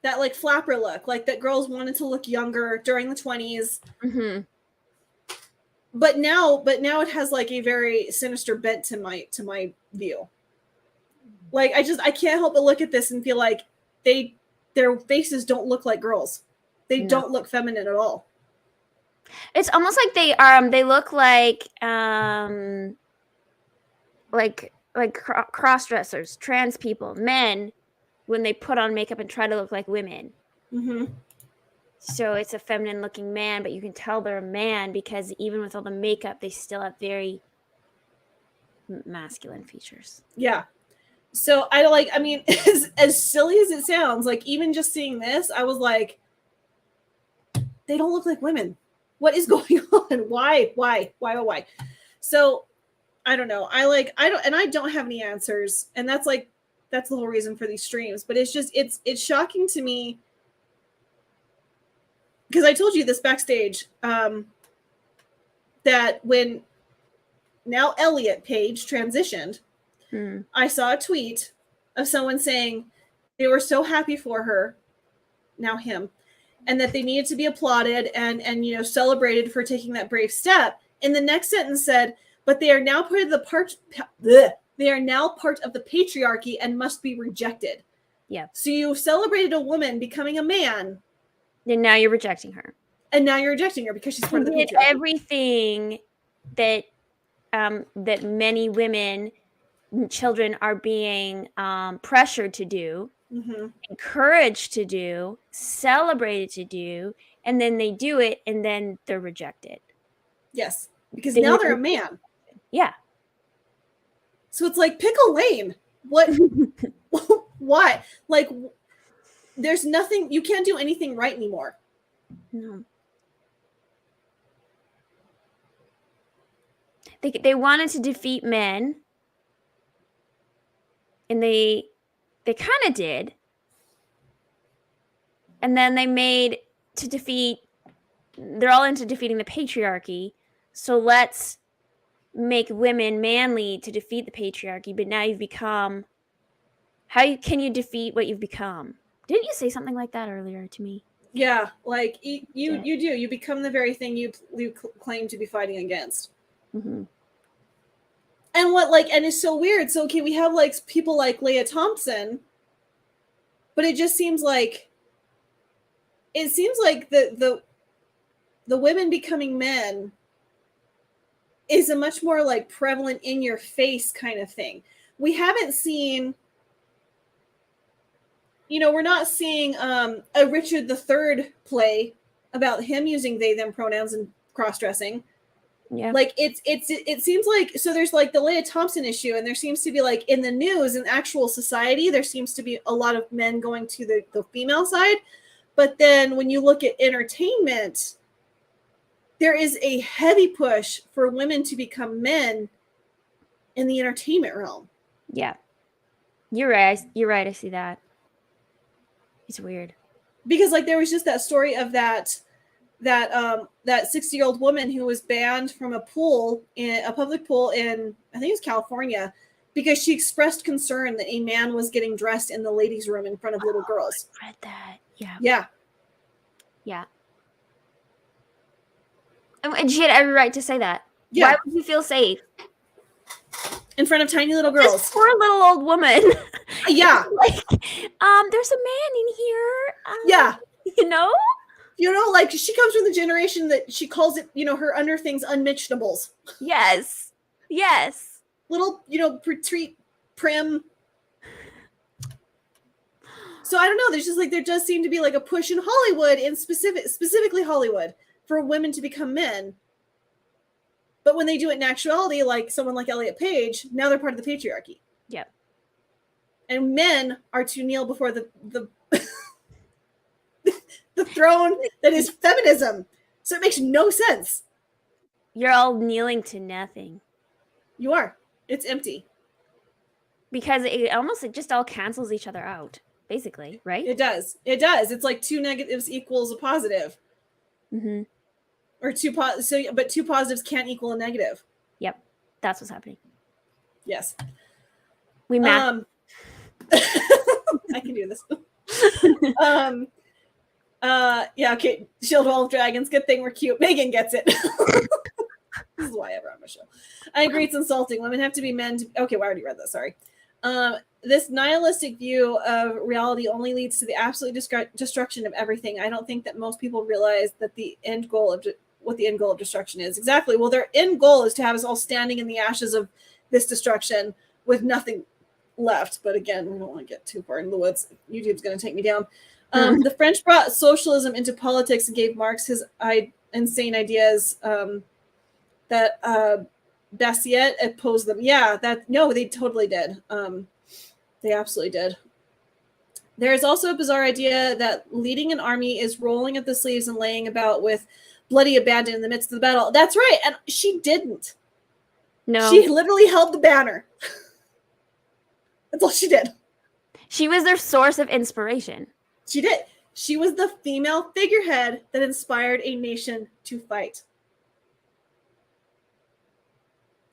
That, like, flapper look. Like, that girls wanted to look younger during the 20s. Mm-hmm. But now it has, like, a very sinister bent to my view. Like, I can't help but look at this and feel like their faces don't look like girls. They don't look feminine at all. It's almost like they look like cross-dressers, trans people, men, when they put on makeup and try to look like women. Mm-hmm. So it's a feminine-looking man, but you can tell they're a man because even with all the makeup, they still have very masculine features. Yeah. So I mean, as silly as it sounds, like, even just seeing this, I was like, they don't look like women. What is going on? Why? So I don't know. I don't have any answers. And that's the whole reason for these streams. But it's just, it's shocking to me, because I told you this backstage, that when now Elliot Page transitioned, I saw a tweet of someone saying they were so happy for her, now him, and that they needed to be applauded and celebrated for taking that brave step. And the next sentence said, but they are now part of the patriarchy and must be rejected. Yeah. So you celebrated a woman becoming a man, and now you're rejecting her. And now you're rejecting her because she's part of the patriarchy. Did everything that many women children are being pressured to do, encouraged to do, celebrated to do, and then they do it and then they're rejected. Yes, because now they're a man. Yeah. So it's like, pick a lane. What? Why? Like, there's nothing, you can't do anything right anymore. No. They wanted to defeat men, and they kind of did. And then they made to defeat, they're all into defeating the patriarchy. So let's make women manly to defeat the patriarchy. But now you've become, how can you defeat what you've become? Didn't you say something like that earlier to me? Yeah, like you become the very thing you claim to be fighting against. Mm-hmm. And it's so weird. So okay, we have like people like Leah Thompson, but it just seems like the women becoming men is a much more like prevalent in your face kind of thing. We haven't seen, we're not seeing a Richard III play about him using they them pronouns and cross-dressing. Yeah. Like it seems like, so there's like the Leah Thompson issue, and there seems to be like in the news and actual society, there seems to be a lot of men going to the female side. But then when you look at entertainment, there is a heavy push for women to become men in the entertainment realm. Yeah. You're right. I see that. It's weird. Because like there was just that story of that 60-year-old woman who was banned from a public pool in, I think it was California, because she expressed concern that a man was getting dressed in the ladies' room in front of little girls. I read that. Yeah. Yeah. Yeah. And she had every right to say that. Yeah. Why would you feel safe? In front of tiny little girls. This poor little old woman. Yeah. Like, there's a man in here. Yeah. Like she comes from the generation that she calls it, her under things unmentionables. Yes. Yes. Little, retreat, prim. So I don't know. There's just like, there does seem to be like a push in Hollywood, in specifically Hollywood, for women to become men. But when they do it in actuality, like someone like Elliot Page, now they're part of the patriarchy. Yep. And men are to kneel before the the throne that is feminism. So it makes no sense. You're all kneeling to nothing. You are. It's empty. Because it just all cancels each other out, basically, right? It does. It does. It's like two negatives equals a positive. Mm-hmm. Or but two positives can't equal a negative. Yep. That's what's happening. Yes. We math. I can do this. Yeah, okay. Shield Wall of Dragons. Good thing we're cute. Megan gets it. This is why I ever on my show. I agree, it's insulting. Women have to be men to... Okay, well, I already read that. Sorry. This nihilistic view of reality only leads to the absolute destruction of everything. I don't think that most people realize that what the end goal of destruction is. Exactly. Well, their end goal is to have us all standing in the ashes of this destruction with nothing left. But again, we don't want to get too far in the woods. YouTube's going to take me down. The French brought socialism into politics and gave Marx his insane ideas that Bastiat opposed them. Yeah, they totally did. They absolutely did. There's also a bizarre idea that leading an army is rolling up the sleeves and laying about with bloody abandon in the midst of the battle. That's right. And she didn't. No. She literally held the banner. That's all she did. She was their source of inspiration. She did. She was the female figurehead that inspired a nation to fight.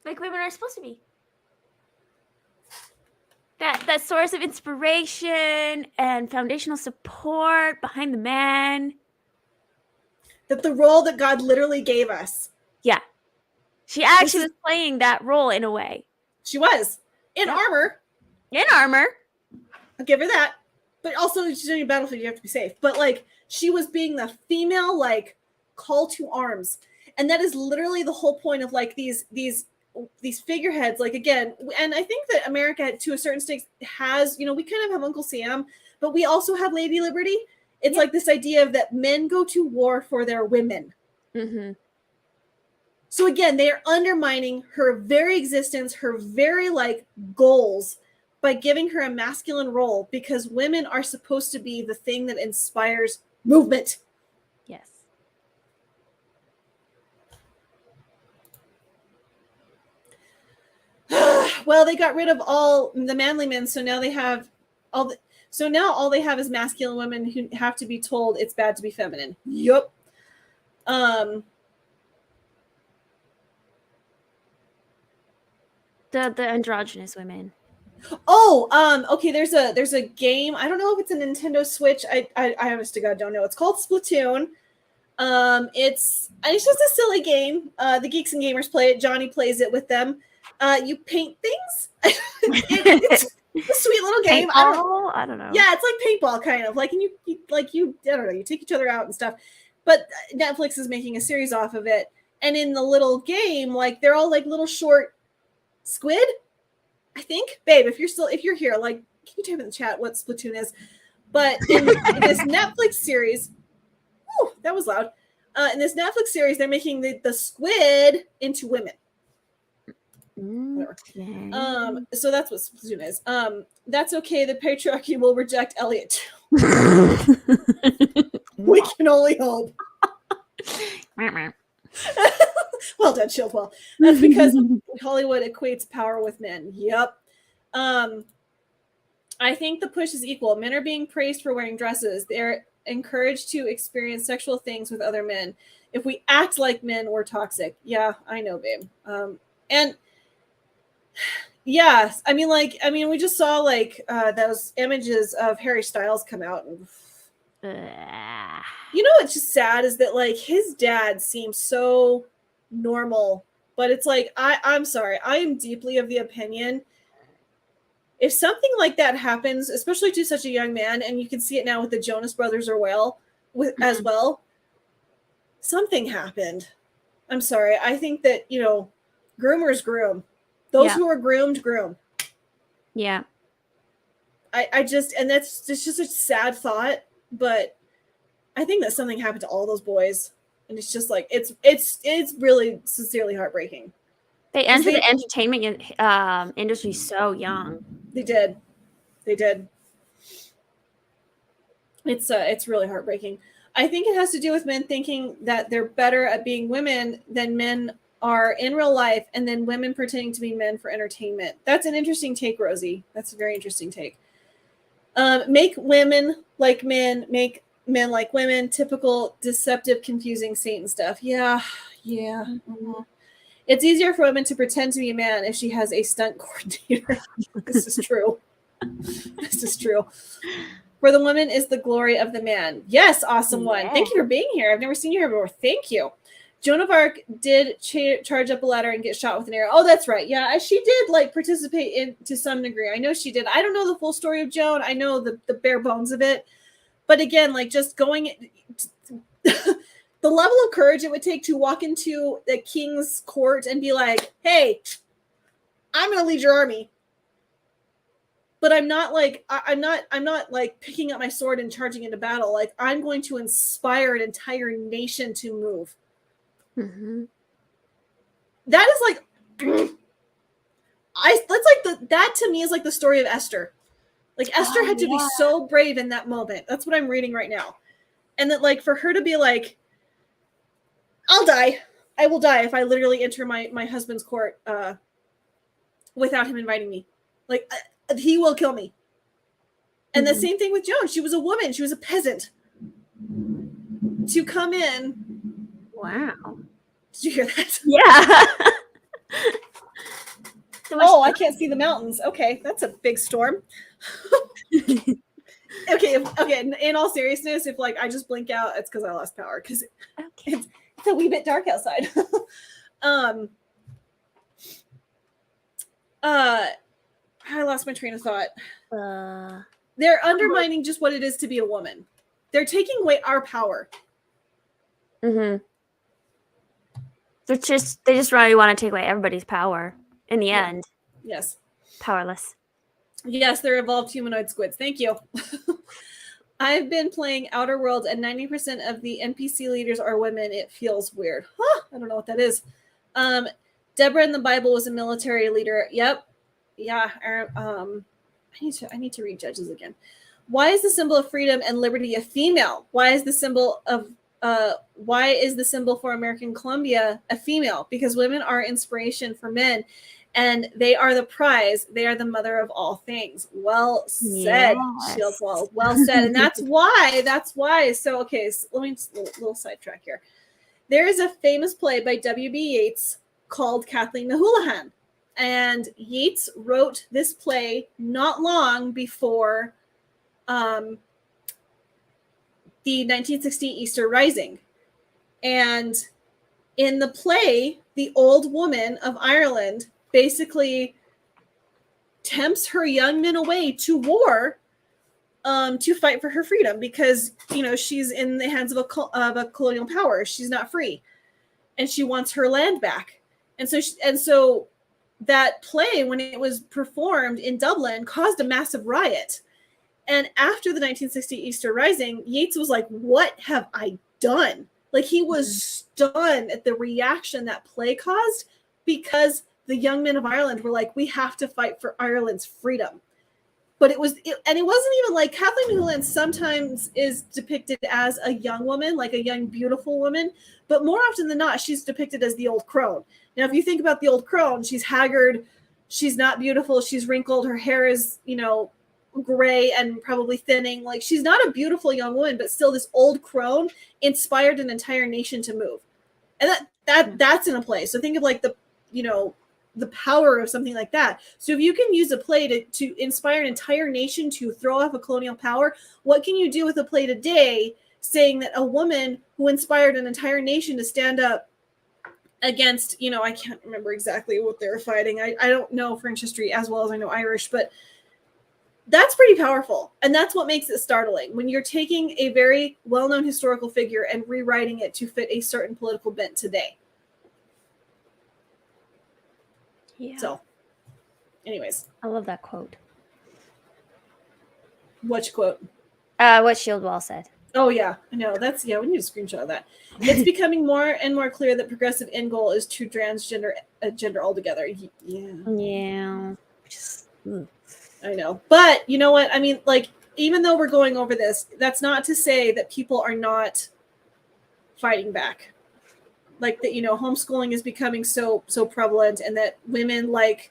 Like women are supposed to be. That source of inspiration and foundational support behind the man. That the role that God literally gave us. Yeah. She actually was playing that role in a way. She was. In armor. In armor. I'll give her that. But also, she's doing a battlefield, you have to be safe. But, like, she was being the female, like, call to arms. And that is literally the whole point of, like, these these figureheads, like, again, and I think that America to a certain extent has, we kind of have Uncle Sam, but we also have Lady Liberty. It's like this idea of that men go to war for their women. Mm-hmm. So again, they are undermining her very existence, her very like goals, by giving her a masculine role, because women are supposed to be the thing that inspires movement. Yes. Well, they got rid of all the manly men, so now they have all they have is masculine women who have to be told it's bad to be feminine. Yup. The androgynous women. Oh, okay. There's a game. I don't know if it's a Nintendo Switch. I honest to God don't know. It's called Splatoon. It's just a silly game. The Geeks and Gamers play it. Johnny plays it with them. You paint things. It's a sweet little game. I don't know. Yeah, it's like paintball kind of like, and you I don't know. You take each other out and stuff. But Netflix is making a series off of it, and in the little game, like they're all like little short squid. I think, babe, if you're here, like, can you type in the chat what Splatoon is? But in this Netflix series, that was loud. In this Netflix series, they're making the squid into women. Okay. So that's what Splatoon is. That's okay. The patriarchy will reject Elliot too. We can only hope. Well done, Shieldwell. That's because Hollywood equates power with men. Yep. I think the push is equal. Men are being praised for wearing dresses. They're encouraged to experience sexual things with other men. If we act like men, we're toxic. Yeah, I know, babe. And yeah, I mean, we just saw like those images of Harry Styles come out. And, what's just sad is that like his dad seems so normal, but it's like I'm sorry, I am deeply of the opinion, if something like that happens, especially to such a young man, and you can see it now with the Jonas Brothers as well, something happened. I'm sorry. I think that groomers groom. Those who are groomed groom. Yeah. I just, and it's just a sad thought, but I think that something happened to all those boys. And it's just like, it's really sincerely heartbreaking. They entered the entertainment industry so young. They did. It's really heartbreaking. I think it has to do with men thinking that they're better at being women than men are in real life, and then women pretending to be men for entertainment. That's an interesting take, Rosie. That's a very interesting take. Make women like men, make men like women. Typical deceptive, confusing Satan stuff. Yeah. Mm-hmm. It's easier for women to pretend to be a man if she has a stunt coordinator. This is true. For the woman is the glory of the man. Yes, awesome one. Thank you for being here. I've never seen you here before. Thank you. Joan of Arc did charge up a ladder and get shot with an arrow. Oh, that's right. Yeah, she did participate in to some degree. I know she did. I don't know the full story of Joan. I know the bare bones of it. But again, just going the level of courage it would take to walk into the king's court and be like, "Hey, I'm going to lead your army." But I'm not picking up my sword and charging into battle. Like, I'm going to inspire an entire nation to move. Mm-hmm. That is that to me is like the story of Esther. Like, Esther had to be so brave in that moment. That's what I'm reading right now. And that for her to be like, I'll die. I will die if I literally enter my husband's court without him inviting me. He will kill me. And the same thing with Joan. She was a woman. She was a peasant. To come in. Wow. Did you hear that? Yeah. I can't see the mountains. Okay, that's a big storm. Okay. In all seriousnly, if I just blink out, it's because I lost power. Because it's a wee bit dark outside. I lost my train of thought. They're undermining just what it is to be a woman. They're taking away our power. Mm-hmm. They just really want to take away everybody's power. In the end, Yes. powerless. Yes, they're evolved humanoid squids. Thank you. I've been playing Outer Worlds, and 90% of the NPC leaders are women. It feels weird. Huh, I don't know what that is. Deborah in the Bible was a military leader. Yep. Yeah. I need to read Judges again. Why is the symbol of freedom and liberty a female? Why is the symbol for American Columbia a female? Because women are inspiration for men, and they are the prize. They are the mother of all things. Well said, Yes. Shield Wall. Well said. And that's why. So, okay, so let me just a little sidetrack here. There is a famous play by W.B. Yeats called Kathleen the Houlihan. And Yeats wrote this play not long before the 1960 Easter Rising. And in the play, the old woman of Ireland basically tempts her young men away to war to fight for her freedom because, you know, she's in the hands of a colonial power. She's not free. And she wants her land back. And so that play, when it was performed in Dublin, caused a massive riot. And after the 1960 Easter Rising, Yeats was like, what have I done? Like, he was stunned at the reaction that play caused because the young men of Ireland were like, we have to fight for Ireland's freedom. But it wasn't even like Kathleen Houlihan sometimes is depicted as a young woman, like a young, beautiful woman. But more often than not, she's depicted as the old crone. Now, if you think about the old crone, she's haggard. She's not beautiful. She's wrinkled. Her hair is, you know, gray and probably thinning. Like, she's not a beautiful young woman, but still this old crone inspired an entire nation to move. And that's in a play. So think of like the, you know, the power of something like that. So if you can use a play to inspire an entire nation to throw off a colonial power, what can you do with a play today saying that a woman who inspired an entire nation to stand up against, you know, I can't remember exactly what they were fighting. I don't know French history as well as I know Irish, but that's pretty powerful. And that's what makes it startling. When you're taking a very well-known historical figure and rewriting it to fit a certain political bent today. Yeah. So, anyways. I love that quote. Which quote? What Shield Wall said. Oh, yeah. I know. We need a screenshot of that. It's becoming more and more clear that progressive end goal is to transgender gender altogether. Yeah. Yeah. I know. But you know what? I mean, like, even though we're going over this, that's not to say that people are not fighting back. Like that, you know, homeschooling is becoming so prevalent, and that women, like,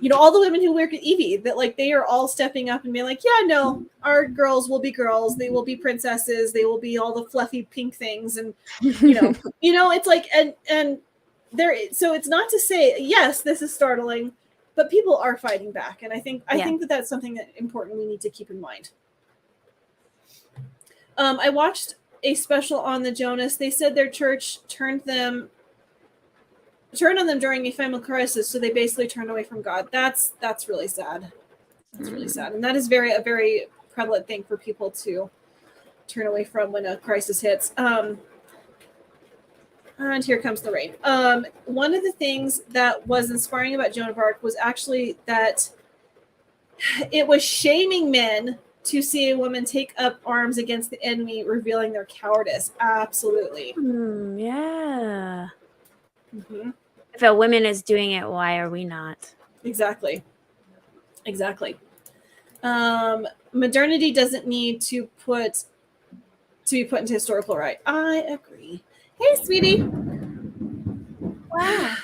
you know, all the women who work at Evie, that like they are all stepping up and being like, yeah, no, our girls will be girls, they will be princesses, they will be all the fluffy pink things, and you know, it's like, and there. So it's not to say, yes, this is startling, but people are fighting back, and I think that that's something that important we need to keep in mind. I watched a special on the Jonas. They said their church turned on them during a family crisis, so they basically turned away from God. That's really sad. That's really sad, and that is a very prevalent thing for people to turn away from when a crisis hits. And here comes the rain. One of the things that was inspiring about Joan of Arc was actually that it was shaming men to see a woman take up arms against the enemy, revealing their cowardice. Absolutely. Yeah. Mm-hmm. If a woman is doing it, why are we not? Exactly. Modernity doesn't need to be put into historical right. I agree. Hey, sweetie. Wow.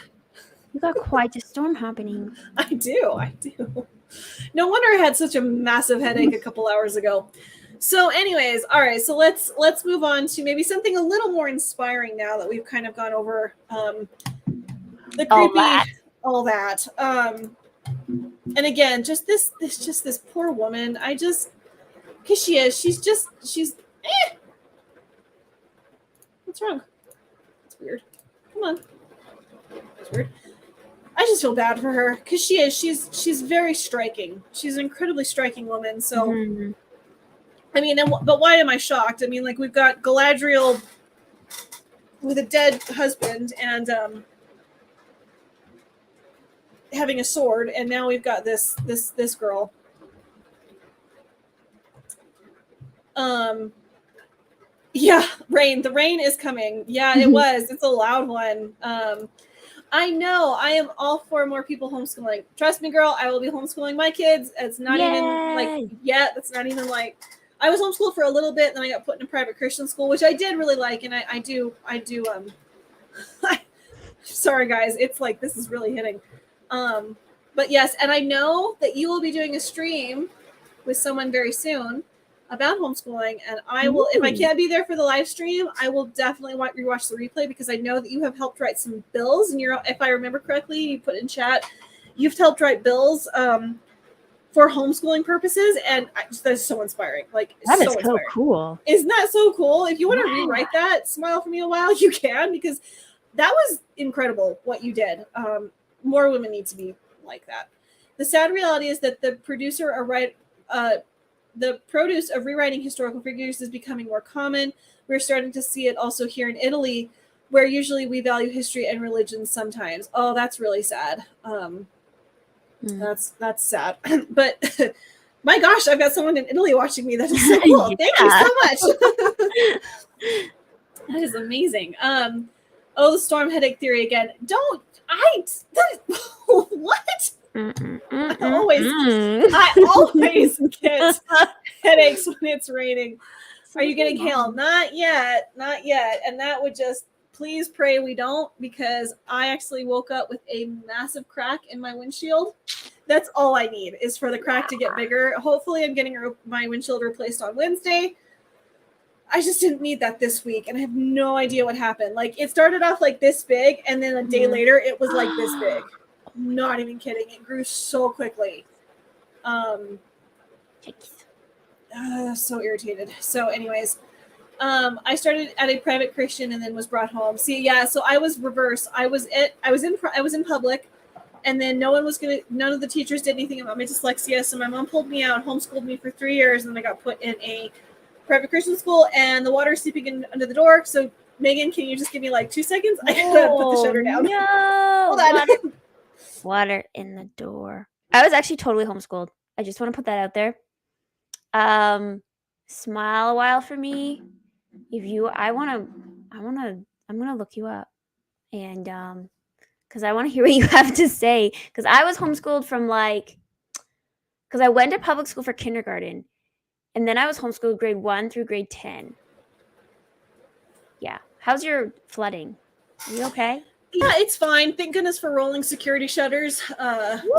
You got quite a storm happening. I do. No wonder I had such a massive headache a couple hours ago. So anyways, all right, so let's move on to maybe something a little more inspiring now that we've kind of gone over the creepy, all that. And again, just this poor woman. Because she's what's wrong? It's weird. Come on. It's weird. I just feel bad for her because she's very striking. She's an incredibly striking woman. So, I mean, but why am I shocked? I mean, like, we've got Galadriel with a dead husband and having a sword, and now we've got this girl. Yeah, rain. The rain is coming. Yeah, it was. It's a loud one. I know. I am all for more people homeschooling. Trust me, girl. I will be homeschooling my kids. It's not even like yet. That's not even like. I was homeschooled for a little bit, then I got put in a private Christian school, which I did really like, and I do. Sorry, guys. It's like this is really hitting. But yes, and I know that you will be doing a stream with someone very soon about homeschooling, and I will, if I can't be there for the live stream, I will definitely rewatch the replay because I know that you have helped write some bills, and if I remember correctly, you put in chat, you've helped write bills for homeschooling purposes, and that's so inspiring. Like that is so so cool. Isn't that so cool? If you want to rewrite that, smile for me a while, you can, because that was incredible what you did. More women need to be like that. The sad reality is that the produce of rewriting historical figures is becoming more common. We're starting to see it also here in Italy, where usually we value history and religion sometimes. Oh, that's really sad. That's sad. But my gosh, I've got someone in Italy watching me. That is so cool. Yeah. Thank you so much. That is amazing. The storm headache theory again. What? I always get headaches when it's raining. Are you getting hail? Not yet. And that would just, please pray we don't, because I actually woke up with a massive crack in my windshield. That's all I need is for the crack to get bigger. Hopefully I'm getting my windshield replaced on Wednesday. I just didn't need that this week, and I have no idea what happened. Like, it started off like this big, and then a day later it was like this big. Not even kidding. It grew so quickly. So irritated. So anyways, I started at a private Christian and then was brought home. See, yeah, so I was reverse. I was in public, and then none of the teachers did anything about my dyslexia. So my mom pulled me out, homeschooled me for 3 years, and then I got put in a private Christian school, and the water is seeping under the door. So Megan, can you just give me like 2 seconds? I gotta put the shutter down. No. Hold on. Water in the door. I was actually totally homeschooled. I just want to put that out there. Smile a while for me. I'm gonna look you up, and because I want to hear what you have to say. Because I was homeschooled from because I went to public school for kindergarten, and then I was homeschooled grade 1 through grade 10. Yeah. How's your flooding? Are you okay? Yeah, it's fine. Thank goodness for rolling security shutters.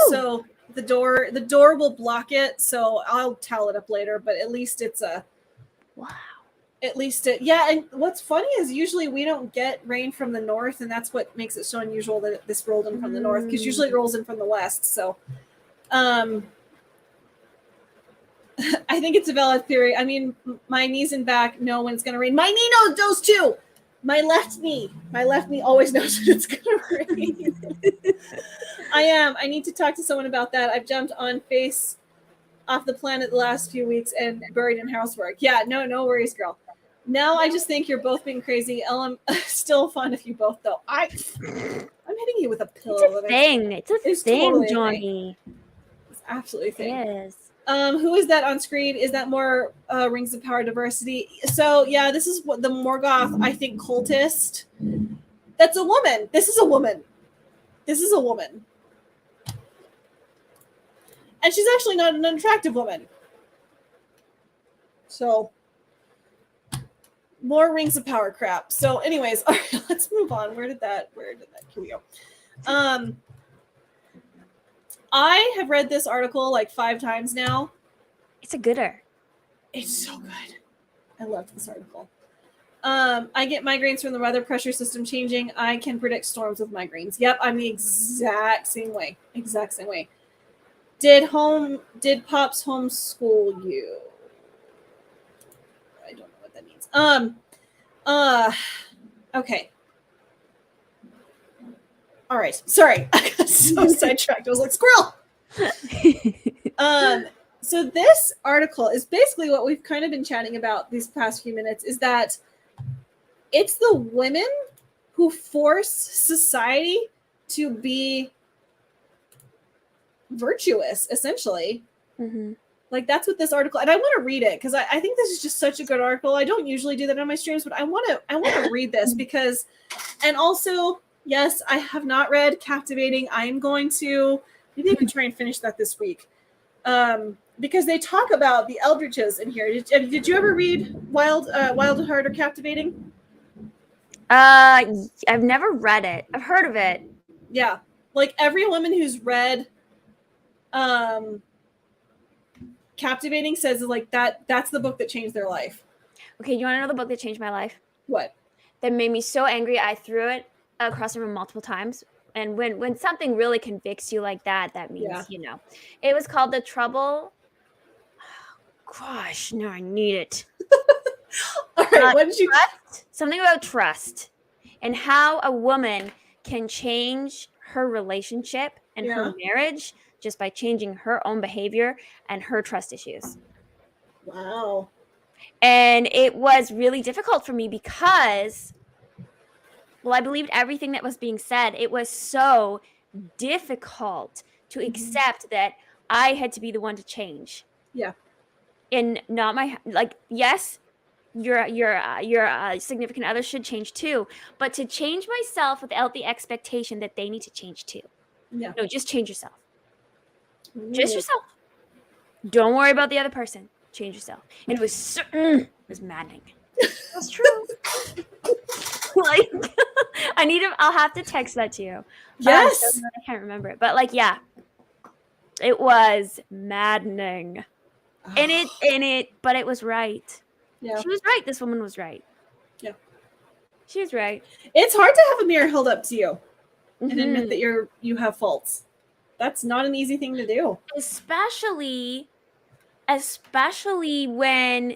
So the door will block it. So I'll towel it up later, but at least it's wow. At least yeah. And what's funny is usually we don't get rain from the north, and that's what makes it so unusual that this rolled in from the north, because usually it rolls in from the west. So, I think it's a valid theory. I mean, my knees and back know when it's going to rain. My knee knows those too. My left knee always knows when it's going to rain. I need to talk to someone about that. I've jumped on face off the planet the last few weeks and buried in housework. Yeah, no worries, girl. Now I just think you're both being crazy. I'm still fond of you both, though. I'm hitting you with a pillow. It's a thing. It's a thing, totally Johnny. It's absolutely a thing. It is. Who is that on screen? Is that more Rings of Power diversity? So yeah, this is what the Morgoth, I think, cultist. That's a woman. This is a woman. And she's actually not an unattractive woman. So more Rings of Power crap. So anyways, all right, let's move on. Where did that here we go. I have read this article like 5 times now. It's a gooder. It's so good. I loved this article. I get migraines from the weather pressure system changing. I can predict storms with migraines. Yep, I'm the exact same way. Did Pops homeschool you? I don't know what that means. Okay. All right. Sorry. I got so sidetracked. I was like, squirrel. So this article is basically what we've kind of been chatting about these past few minutes, is that it's the women who force society to be virtuous, essentially. Mm-hmm. Like, that's what this article, and I want to read it because I think this is just such a good article. I don't usually do that on my streams, but I want to read this because, and also, yes, I have not read Captivating. I'm going to, maybe I can try and finish that this week. Because they talk about the Eldritches in here. Did you ever read Wild at Heart or Captivating? I've never read it. I've heard of it. Yeah. Like, every woman who's read Captivating says, like, that's the book that changed their life. Okay, you want to know the book that changed my life? What? That made me so angry I threw it across the room multiple times. And when something really convicts you like that, that means, you know. It was called The Trouble. Gosh, no, I need it. All right, what did you... Trust, something about trust and how a woman can change her relationship and her marriage just by changing her own behavior and her trust issues. Wow. And it was really difficult for me because, well, I believed everything that was being said. It was so difficult to accept that I had to be the one to change. Yeah. And not my, like, yes, your significant other should change too, but to change myself without the expectation that they need to change too. Yeah. No, just change yourself. Just yourself. Don't worry about the other person. Change yourself. And it was maddening. That's true. Like, I'll have to text that to you. Yes. I can't remember it, but like, yeah, it was maddening. But it was right. Yeah. She was right. This woman was right. Yeah. She was right. It's hard to have a mirror held up to you and admit that you have faults. That's not an easy thing to do. Especially when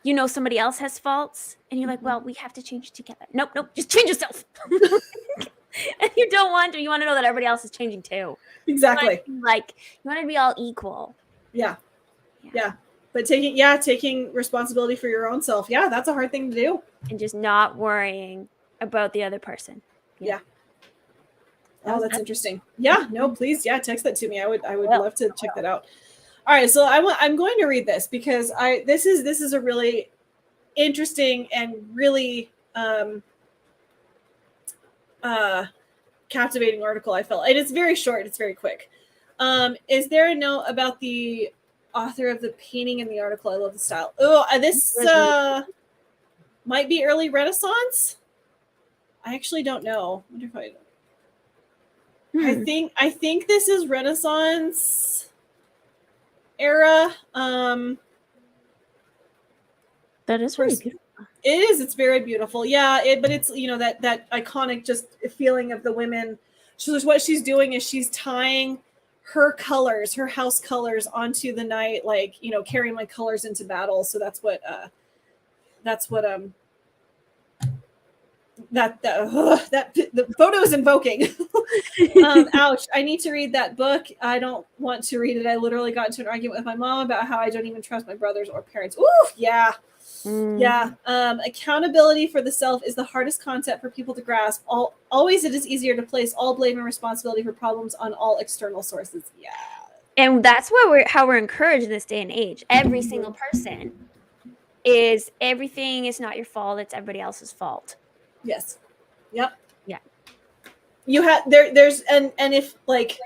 you know somebody else has faults and you're like, well, we have to change together. Nope, just change yourself. And you want to know that everybody else is changing too. Exactly. Like, you want to be all equal. Yeah. But taking responsibility for your own self. Yeah, that's a hard thing to do. And just not worrying about the other person. Yeah. Oh, that's interesting. Yeah, no, please. Yeah, text that to me. I would love to check that out. All right, so I'm going to read this because this is a really interesting and really captivating article, I felt. And it's very short, it's very quick. Is there a note about the author of the painting in the article? I love the style. Oh, this might be early Renaissance. I actually don't know. I wonder if I think this is Renaissance era. That is really beautiful. It is. It's very beautiful. Yeah. But it's, that iconic just feeling of the women. So what she's doing is she's tying her colors, her house colors, onto the night, like, carrying my colors into battle. So that's what the photo is invoking. Ouch. I need to read that book. I don't want to read it. I literally got into an argument with my mom about how I don't even trust my brothers or parents. Ooh, yeah. Yeah. Accountability for the self is the hardest concept for people to grasp. Always it is easier to place all blame and responsibility for problems on all external sources. Yeah. And that's how we're encouraged in this day and age. Every single person is, everything is not your fault. It's everybody else's fault. Yes. Yep. Yeah. You have there's and if, like,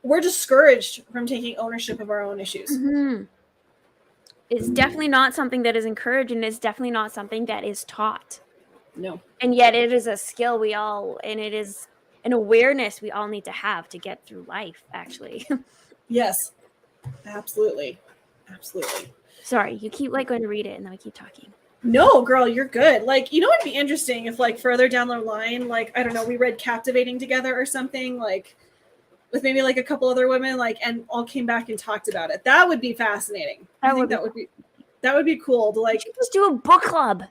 we're discouraged from taking ownership of our own issues. It's definitely not something that is encouraged, and it's definitely not something that is taught. No. And yet it is a skill and it is an awareness we all need to have to get through life, actually. Yes. Absolutely. Sorry, you keep going to read it and then we keep talking. No, girl, you're good. Like, it'd be interesting if, like, further down the line, like, I don't know, we read Captivating together or something, like, with maybe, like, a couple other women, like, and all came back and talked about it. That would be fascinating. I think that would be cool to, like, just do a book club.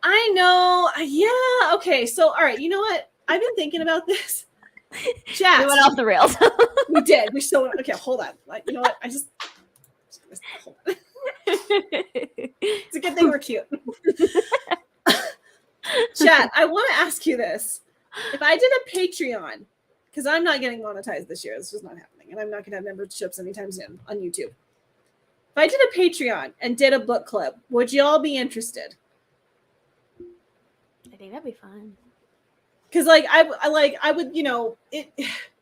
I know. Yeah. Okay. So, all right. You know what? I've been thinking about this. Chat. We went off the rails. We did. We still went. Okay. Hold on. Like, you know what? Hold on. It's a good thing we're cute. Chat, I want to ask you this. If I did a Patreon, because I'm not getting monetized this year, it's just not happening, and I'm not going to have memberships anytime soon on YouTube. If I did a Patreon and did a book club, would you all be interested? I think that'd be fun. Because like I would, you know,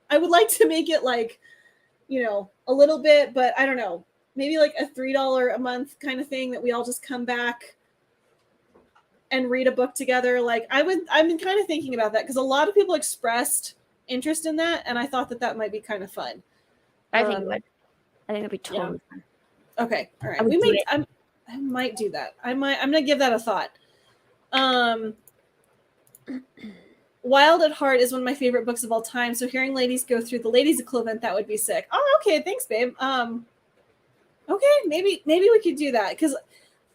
I would like to make it like, you know, a little bit, but I don't know, maybe like a $3 a month kind of thing that we all just come back and read a book together. Like I've been kind of thinking about that because a lot of people expressed interest in that, and I thought that might be kind of fun. I think it would. I think it'd be totally fun. Okay, all right. I might do that. I'm gonna give that a thought. Wild at Heart is one of my favorite books of all time. So hearing ladies go through the ladies equivalent, that would be sick. Oh, okay, thanks, babe. Okay, maybe we could do that because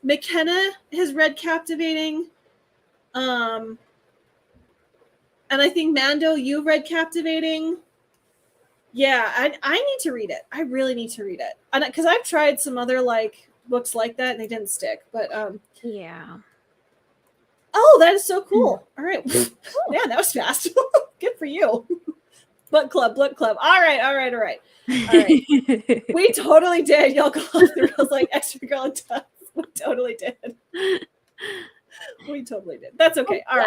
McKenna has read Captivating. And I think Mando, you've read Captivating. Yeah, I need to read it. I really need to read it. And because I've tried some other like books like that and they didn't stick. But yeah. Oh, that is so cool. All right. Man, that was fast. Good for you. Book club. All right. We totally did. Y'all go off the rails like extra girl does. We totally did. That's okay. All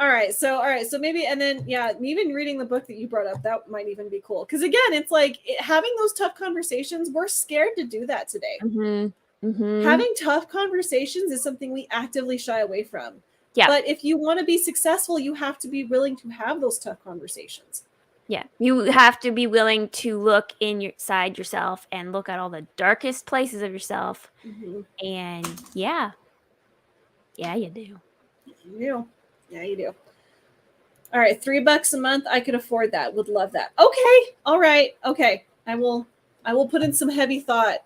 right. So maybe, and then, yeah, even reading the book that you brought up, that might even be cool. Because again, it's like having those tough conversations, we're scared to do that today. Having tough conversations is something we actively shy away from. Yeah. But if you want to be successful, you have to be willing to have those tough conversations. Yeah. You have to be willing to look inside yourself and look at all the darkest places of yourself. And yeah, you do. Yeah, you do. All right, $3 a month. I could afford that. Would love that. Okay. All right. Okay. I will put in some heavy thought.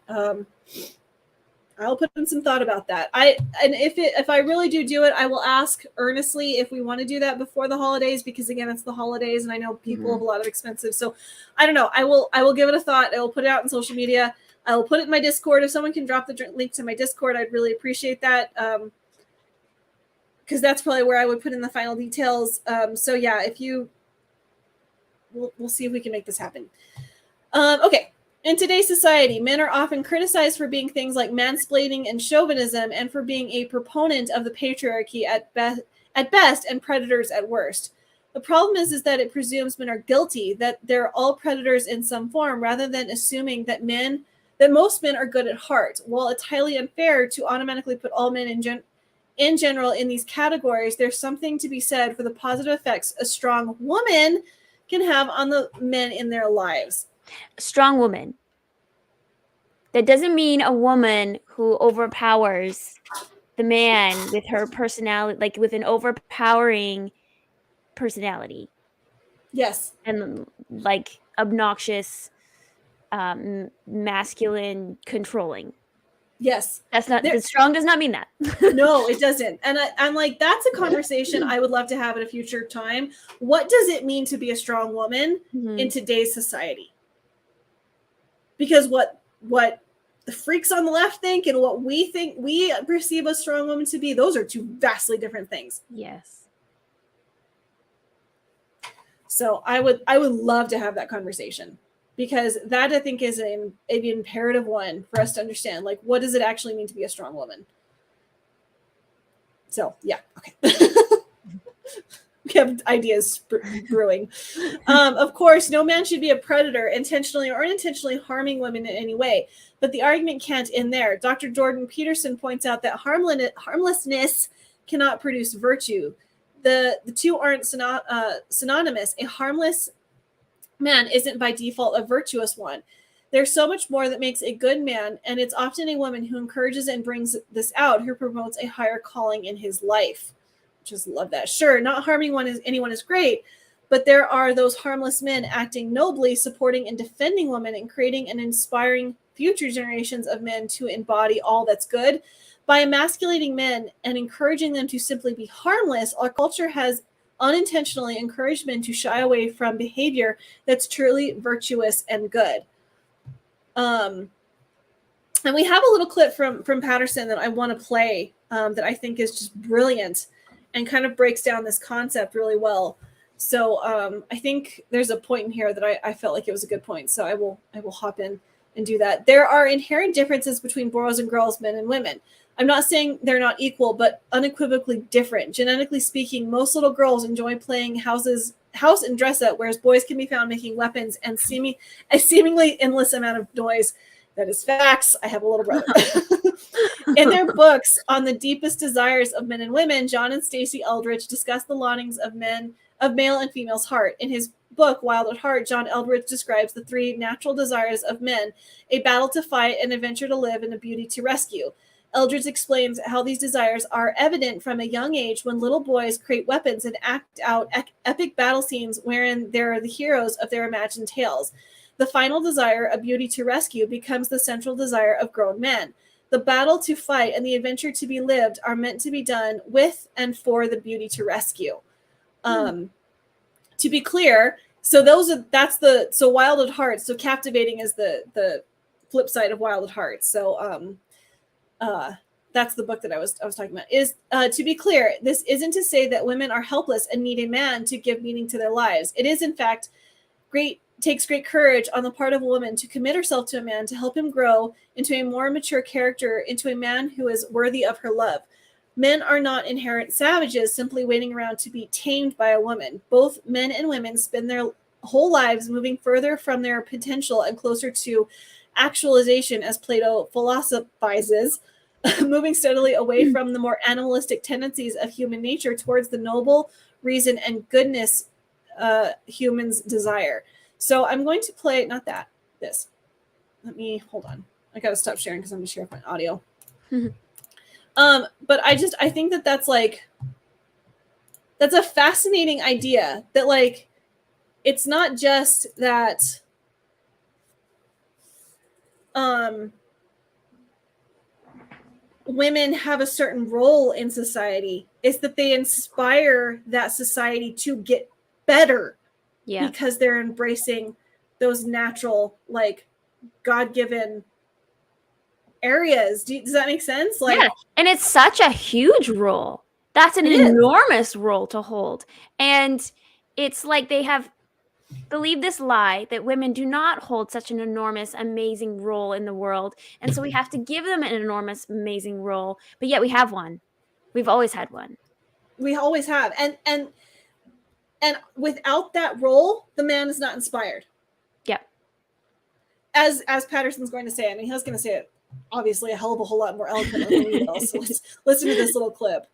I'll put in some thought about that. If I really do it, I will ask earnestly if we want to do that before the holidays, because again, it's the holidays and I know people have a lot of expensive. So I don't know. I will give it a thought. I will put it out on social media. I will put it in my Discord. If someone can drop the link to my Discord, I'd really appreciate that. Because that's probably where I would put in the final details. So yeah, we'll see if we can make this happen. Okay. In today's society, men are often criticized for being things like mansplaining and chauvinism, and for being a proponent of the patriarchy at best and predators at worst. The problem is that it presumes men are guilty, that they're all predators in some form, rather than assuming that most men are good at heart. While it's highly unfair to automatically put all men in general in these categories, there's something to be said for the positive effects a strong woman can have on the men in their lives. A strong woman. That doesn't mean a woman who overpowers the man with her personality, like with an overpowering personality. Yes. And like obnoxious, masculine, controlling. Yes. That's not, strong does not mean that. No, it doesn't. And I'm like, that's a conversation I would love to have at a future time. What does it mean to be a strong woman in today's society? Because what the freaks on the left think and what we think we perceive a strong woman to be, those are two vastly different things. Yes. So I would love to have that conversation, because that I think is an imperative one for us to understand. Like, what does it actually mean to be a strong woman? So yeah, okay. We have ideas brewing. Of course, no man should be a predator, intentionally or unintentionally harming women in any way. But the argument can't end there. Dr. Jordan Peterson points out that harmlessness cannot produce virtue. The two aren't synonymous. A harmless man isn't by default a virtuous one. There's so much more that makes a good man, and it's often a woman who encourages and brings this out, who promotes a higher calling in his life. Just love that. Sure, not harming anyone is great, but there are those harmless men acting nobly, supporting and defending women, and creating and inspiring future generations of men to embody all that's good. By emasculating men and encouraging them to simply be harmless, our culture has unintentionally encouraged men to shy away from behavior that's truly virtuous and good. And we have a little clip from Patterson that I want to play that I think is just brilliant. and kind of breaks down this concept really well. So I think there's a point in here that I felt like it was a good point. So I will hop in and do that. There are inherent differences between boys and girls, men and women. I'm not saying they're not equal, but unequivocally different. Genetically speaking, most little girls enjoy playing house and dress up, whereas boys can be found making weapons and a seemingly endless amount of noise. That is facts. I have a little brother. In their books on the deepest desires of men and women, John and Stacey Eldridge discuss the longings of male and female's heart. In his book, Wild at Heart, John Eldridge describes the three natural desires of men: a battle to fight, an adventure to live, and a beauty to rescue. Eldridge explains how these desires are evident from a young age when little boys create weapons and act out epic battle scenes wherein they're the heroes of their imagined tales. The final desire, a beauty to rescue, becomes the central desire of grown men. The battle to fight and the adventure to be lived are meant to be done with and for the beauty to rescue. To be clear, so Wild at Heart. So captivating is the flip side of Wild at Heart. So that's the book that I was talking about. Is to be clear, this isn't to say that women are helpless and need a man to give meaning to their lives. It is, in fact, takes great courage on the part of a woman to commit herself to a man to help him grow into a more mature character, into a man who is worthy of her love. Men are not inherent savages simply waiting around to be tamed by a woman. Both men and women spend their whole lives moving further from their potential and closer to actualization, as Plato philosophizes, moving steadily away from the more animalistic tendencies of human nature towards the noble reason and goodness humans desire. So I'm going to play, this. Let me, hold on. I got to stop sharing because I'm going to share my audio. But I think that's a fascinating idea that, like, it's not just that, women have a certain role in society. It's that they inspire that society to get better. Yeah. Because they're embracing those natural, like, God-given areas. Does that make sense? Like, yeah. And it's such a huge role. That's an enormous role to hold. And it's like they have believed this lie that women do not hold such an enormous, amazing role in the world. And so we have to give them an enormous, amazing role. But yet we have one. We've always had one. We always have. And without that role, the man is not inspired. Yeah. As Patterson's going to say, I mean, he's going to say it obviously a hell of a whole lot more eloquently than we will. So let's listen to this little clip.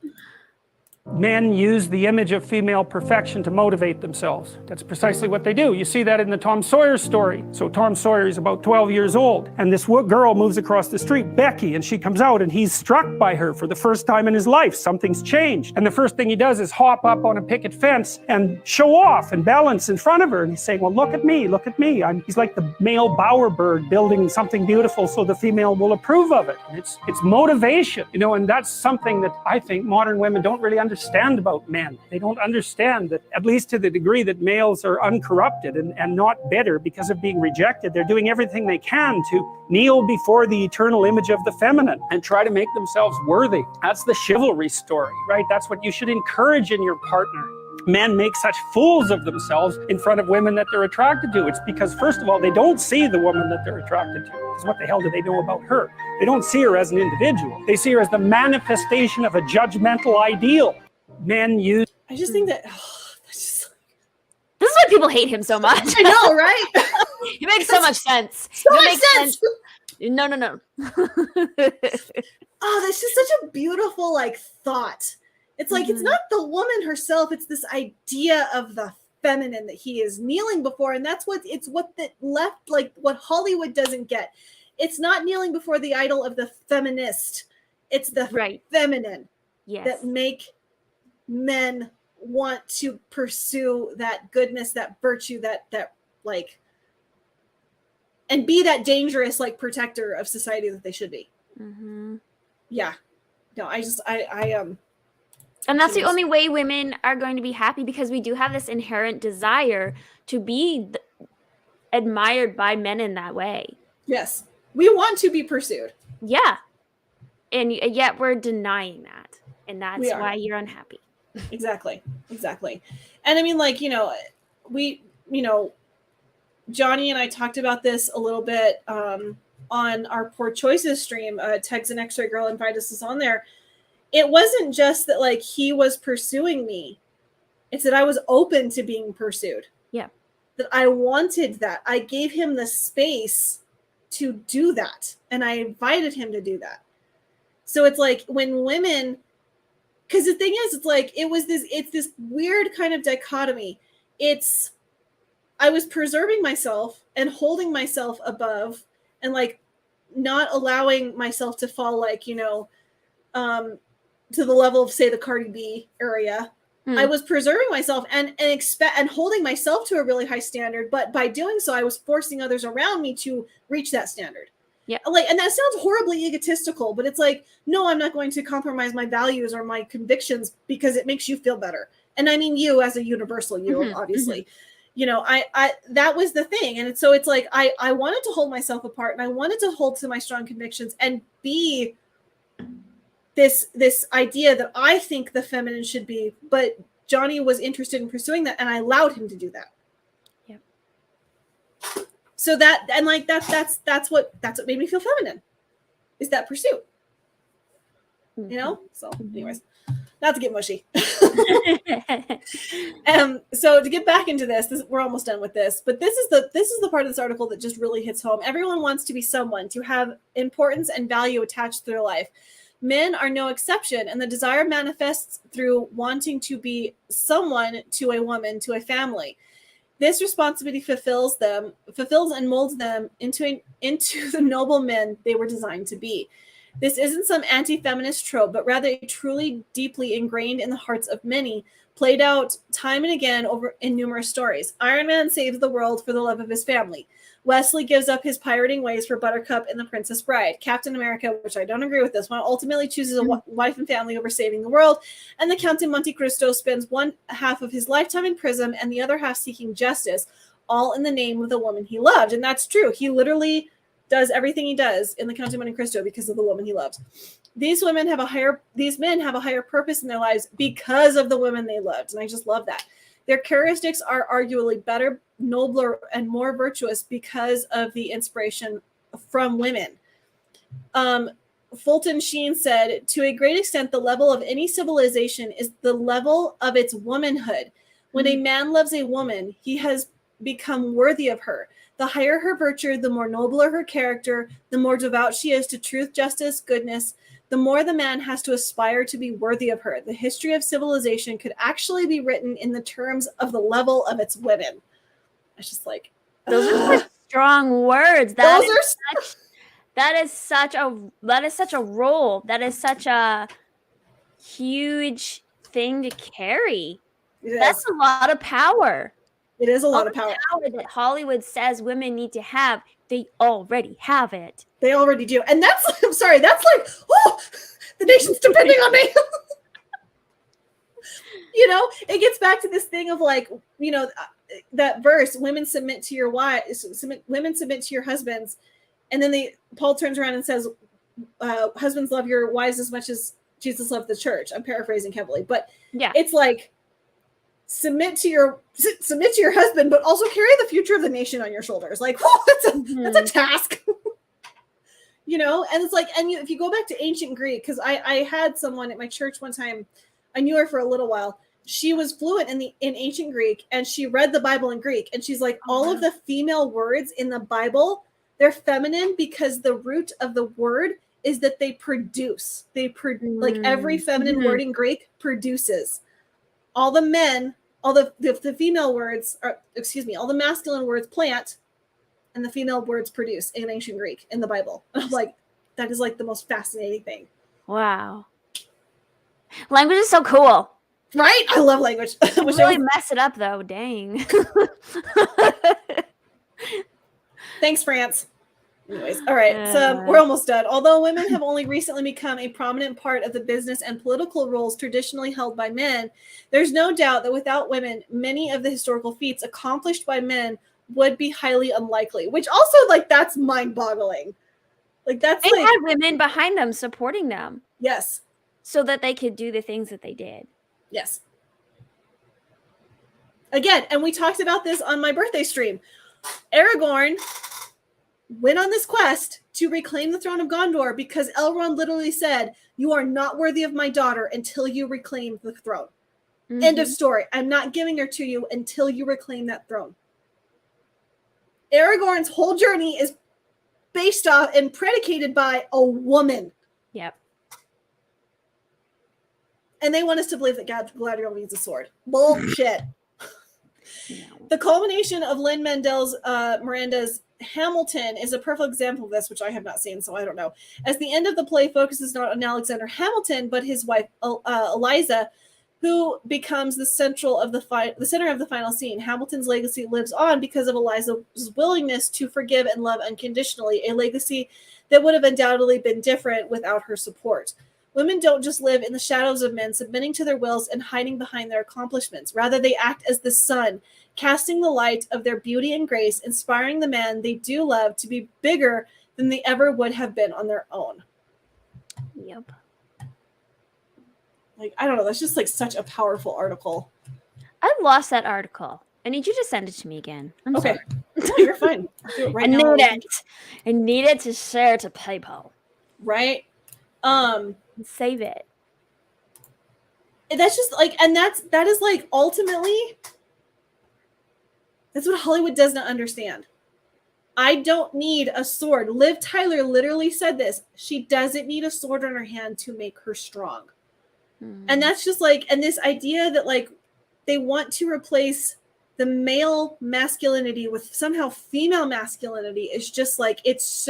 Men use the image of female perfection to motivate themselves. That's precisely what they do. You see that in the Tom Sawyer story. So Tom Sawyer is about 12 years old, and this girl moves across the street, Becky, and she comes out, and he's struck by her for the first time in his life. Something's changed. And the first thing he does is hop up on a picket fence and show off and balance in front of her. And he's saying, well, look at me, look at me. He's like the male bowerbird building something beautiful so the female will approve of it. And it's motivation, you know, and that's something that I think modern women don't really understand about men. They don't understand that, at least to the degree that males are uncorrupted and not better because of being rejected, they're doing everything they can to kneel before the eternal image of the feminine and try to make themselves worthy. That's the chivalry story, right? That's what you should encourage in your partner. Men make such fools of themselves in front of women that they're attracted to. It's because, first of all, they don't see the woman that they're attracted to. Because what the hell do they know about her? They don't see her as an individual. They see her as the manifestation of a judgmental ideal. Men use... I just think that... This is why people hate him so much. I know, right? It makes so much sense. So much sense. No. Oh, that's just such a beautiful, like, thought. It's like, it's not the woman herself, it's this idea of the feminine that he is kneeling before. And that's what Hollywood doesn't get. It's not kneeling before the idol of the feminist. It's the feminine that make men want to pursue that goodness, that virtue, that like, and be that dangerous, like, protector of society that they should be. Yeah. No, and that's the only way women are going to be happy, because we do have this inherent desire to be admired by men in that way. Yes. We want to be pursued. Yeah. And yet we're denying that. And that's why you're unhappy. Exactly. And I mean, like, we, Johnny and I talked about this a little bit on our Poor Choices stream. Tegs and X-Ray Girl invited us on there. It wasn't just that like he was pursuing me. It's that I was open to being pursued. Yeah. That I wanted that. I gave him the space to do that. And I invited him to do that. So it's like when women, because the thing is, it's like, it's this weird kind of dichotomy. I was preserving myself and holding myself above and like not allowing myself to fall like, to the level of, say, the Cardi B area. I was preserving myself and holding myself to a really high standard, but by doing so, I was forcing others around me to reach that standard. Yeah. Like, and that sounds horribly egotistical, but it's like, no, I'm not going to compromise my values or my convictions because it makes you feel better. And I mean, you as a universal, obviously, I that was the thing. And so it's like, I wanted to hold myself apart and I wanted to hold to my strong convictions and be this idea that I think the feminine should be, but Johnny was interested in pursuing that, and I allowed him to do that. Yep. So that, and like that's what made me feel feminine, is that pursuit. So anyways, not to get mushy. So to get back into this, we're almost done with this, but this is the part of this article that just really hits home. Everyone wants to be someone, to have importance and value attached to their life. Men are no exception, and the desire manifests through wanting to be someone to a woman, to a family. This responsibility fulfills and molds them into the noble men they were designed to be. This isn't some anti-feminist trope, but rather a truly deeply ingrained in the hearts of many, played out time and again over in numerous stories. Iron Man saves the world for the love of his family. Wesley gives up his pirating ways for Buttercup and the Princess Bride. Captain America, which I don't agree with this one, ultimately chooses a wife and family over saving the world. And the Count in Monte Cristo spends one half of his lifetime in prison and the other half seeking justice, all in the name of the woman he loved. And that's true. He literally does everything he does in the Count in Monte Cristo because of the woman he loves. These men have a higher purpose in their lives because of the women they loved. And I just love that. Their characteristics are arguably better, nobler, and more virtuous because of the inspiration from women. Fulton Sheen said, to a great extent, the level of any civilization is the level of its womanhood. When a man loves a woman, he has become worthy of her. The higher her virtue, the more nobler her character, the more devout she is to truth, justice, goodness, the more the man has to aspire to be worthy of her. The history of civilization could actually be written in the terms of the level of its women. It's just like, those are such strong words. That is such a role. That is such a huge thing to carry. That's a lot of power. It is a lot of power that Hollywood says women need to have. They already have it. They already do. And that's, I'm sorry, that's like, oh, the nation's depending on me. It gets back to this thing of like, that verse, women submit to your wives, women submit to your husbands. And then Paul turns around and says, husbands, love your wives as much as Jesus loved the church. I'm paraphrasing heavily, but yeah, it's like, submit to your husband, but also carry the future of the nation on your shoulders. Like, that's a task. And it's like, and if you go back to ancient Greek, because I had someone at my church one time, I knew her for a little while. She was fluent in ancient Greek, and she read the Bible in Greek, and she's like, all of the female words in the Bible, they're feminine because the root of the word is that they produce. Like every feminine word in Greek produces. All the men, all the female words all the masculine words plant, and the female words produce in ancient Greek in the Bible. And I'm like, that is like the most fascinating thing. Wow. Language is so cool. Right? I love language. Really mess it up though. Dang. Thanks, France. Anyways, all right, so we're almost done. Although women have only recently become a prominent part of the business and political roles traditionally held by men, there's no doubt that without women, many of the historical feats accomplished by men would be highly unlikely, which also, like, that's mind-boggling. Like, that's they had women behind them supporting them. Yes. So that they could do the things that they did. Yes. Again, and we talked about this on my birthday stream. Aragorn went on this quest to reclaim the throne of Gondor because Elrond literally said, "You are not worthy of my daughter until you reclaim the throne." Mm-hmm. End of story. I'm not giving her to you until you reclaim that throne. Aragorn's whole journey is based off and predicated by a woman. Yep. And they want us to believe that Galadriel needs a sword. Bullshit. No. The culmination of Lin-Manuel Miranda's Hamilton is a perfect example of this, which I have not seen, so I don't know. As the end of the play focuses not on Alexander Hamilton, but his wife, Eliza, who becomes the center of the final scene. Hamilton's legacy lives on because of Eliza's willingness to forgive and love unconditionally, a legacy that would have undoubtedly been different without her support. Women don't just live in the shadows of men, submitting to their wills and hiding behind their accomplishments. Rather, they act as the sun, casting the light of their beauty and grace, inspiring the man they do love to be bigger than they ever would have been on their own. Yep. Like, I don't know. That's just like such a powerful article. I lost that article. I need you to send it to me again. I'm okay. Sorry. No, you're fine. I'll do it right now. I need it to share to PayPal. Right? Save it. That's just like, and that is like ultimately, that's what Hollywood does not understand. I don't need a sword. Liv Tyler literally said this. She doesn't need a sword in her hand to make her strong. And that's just like, and this idea that like they want to replace the male masculinity with somehow female masculinity is just like, it's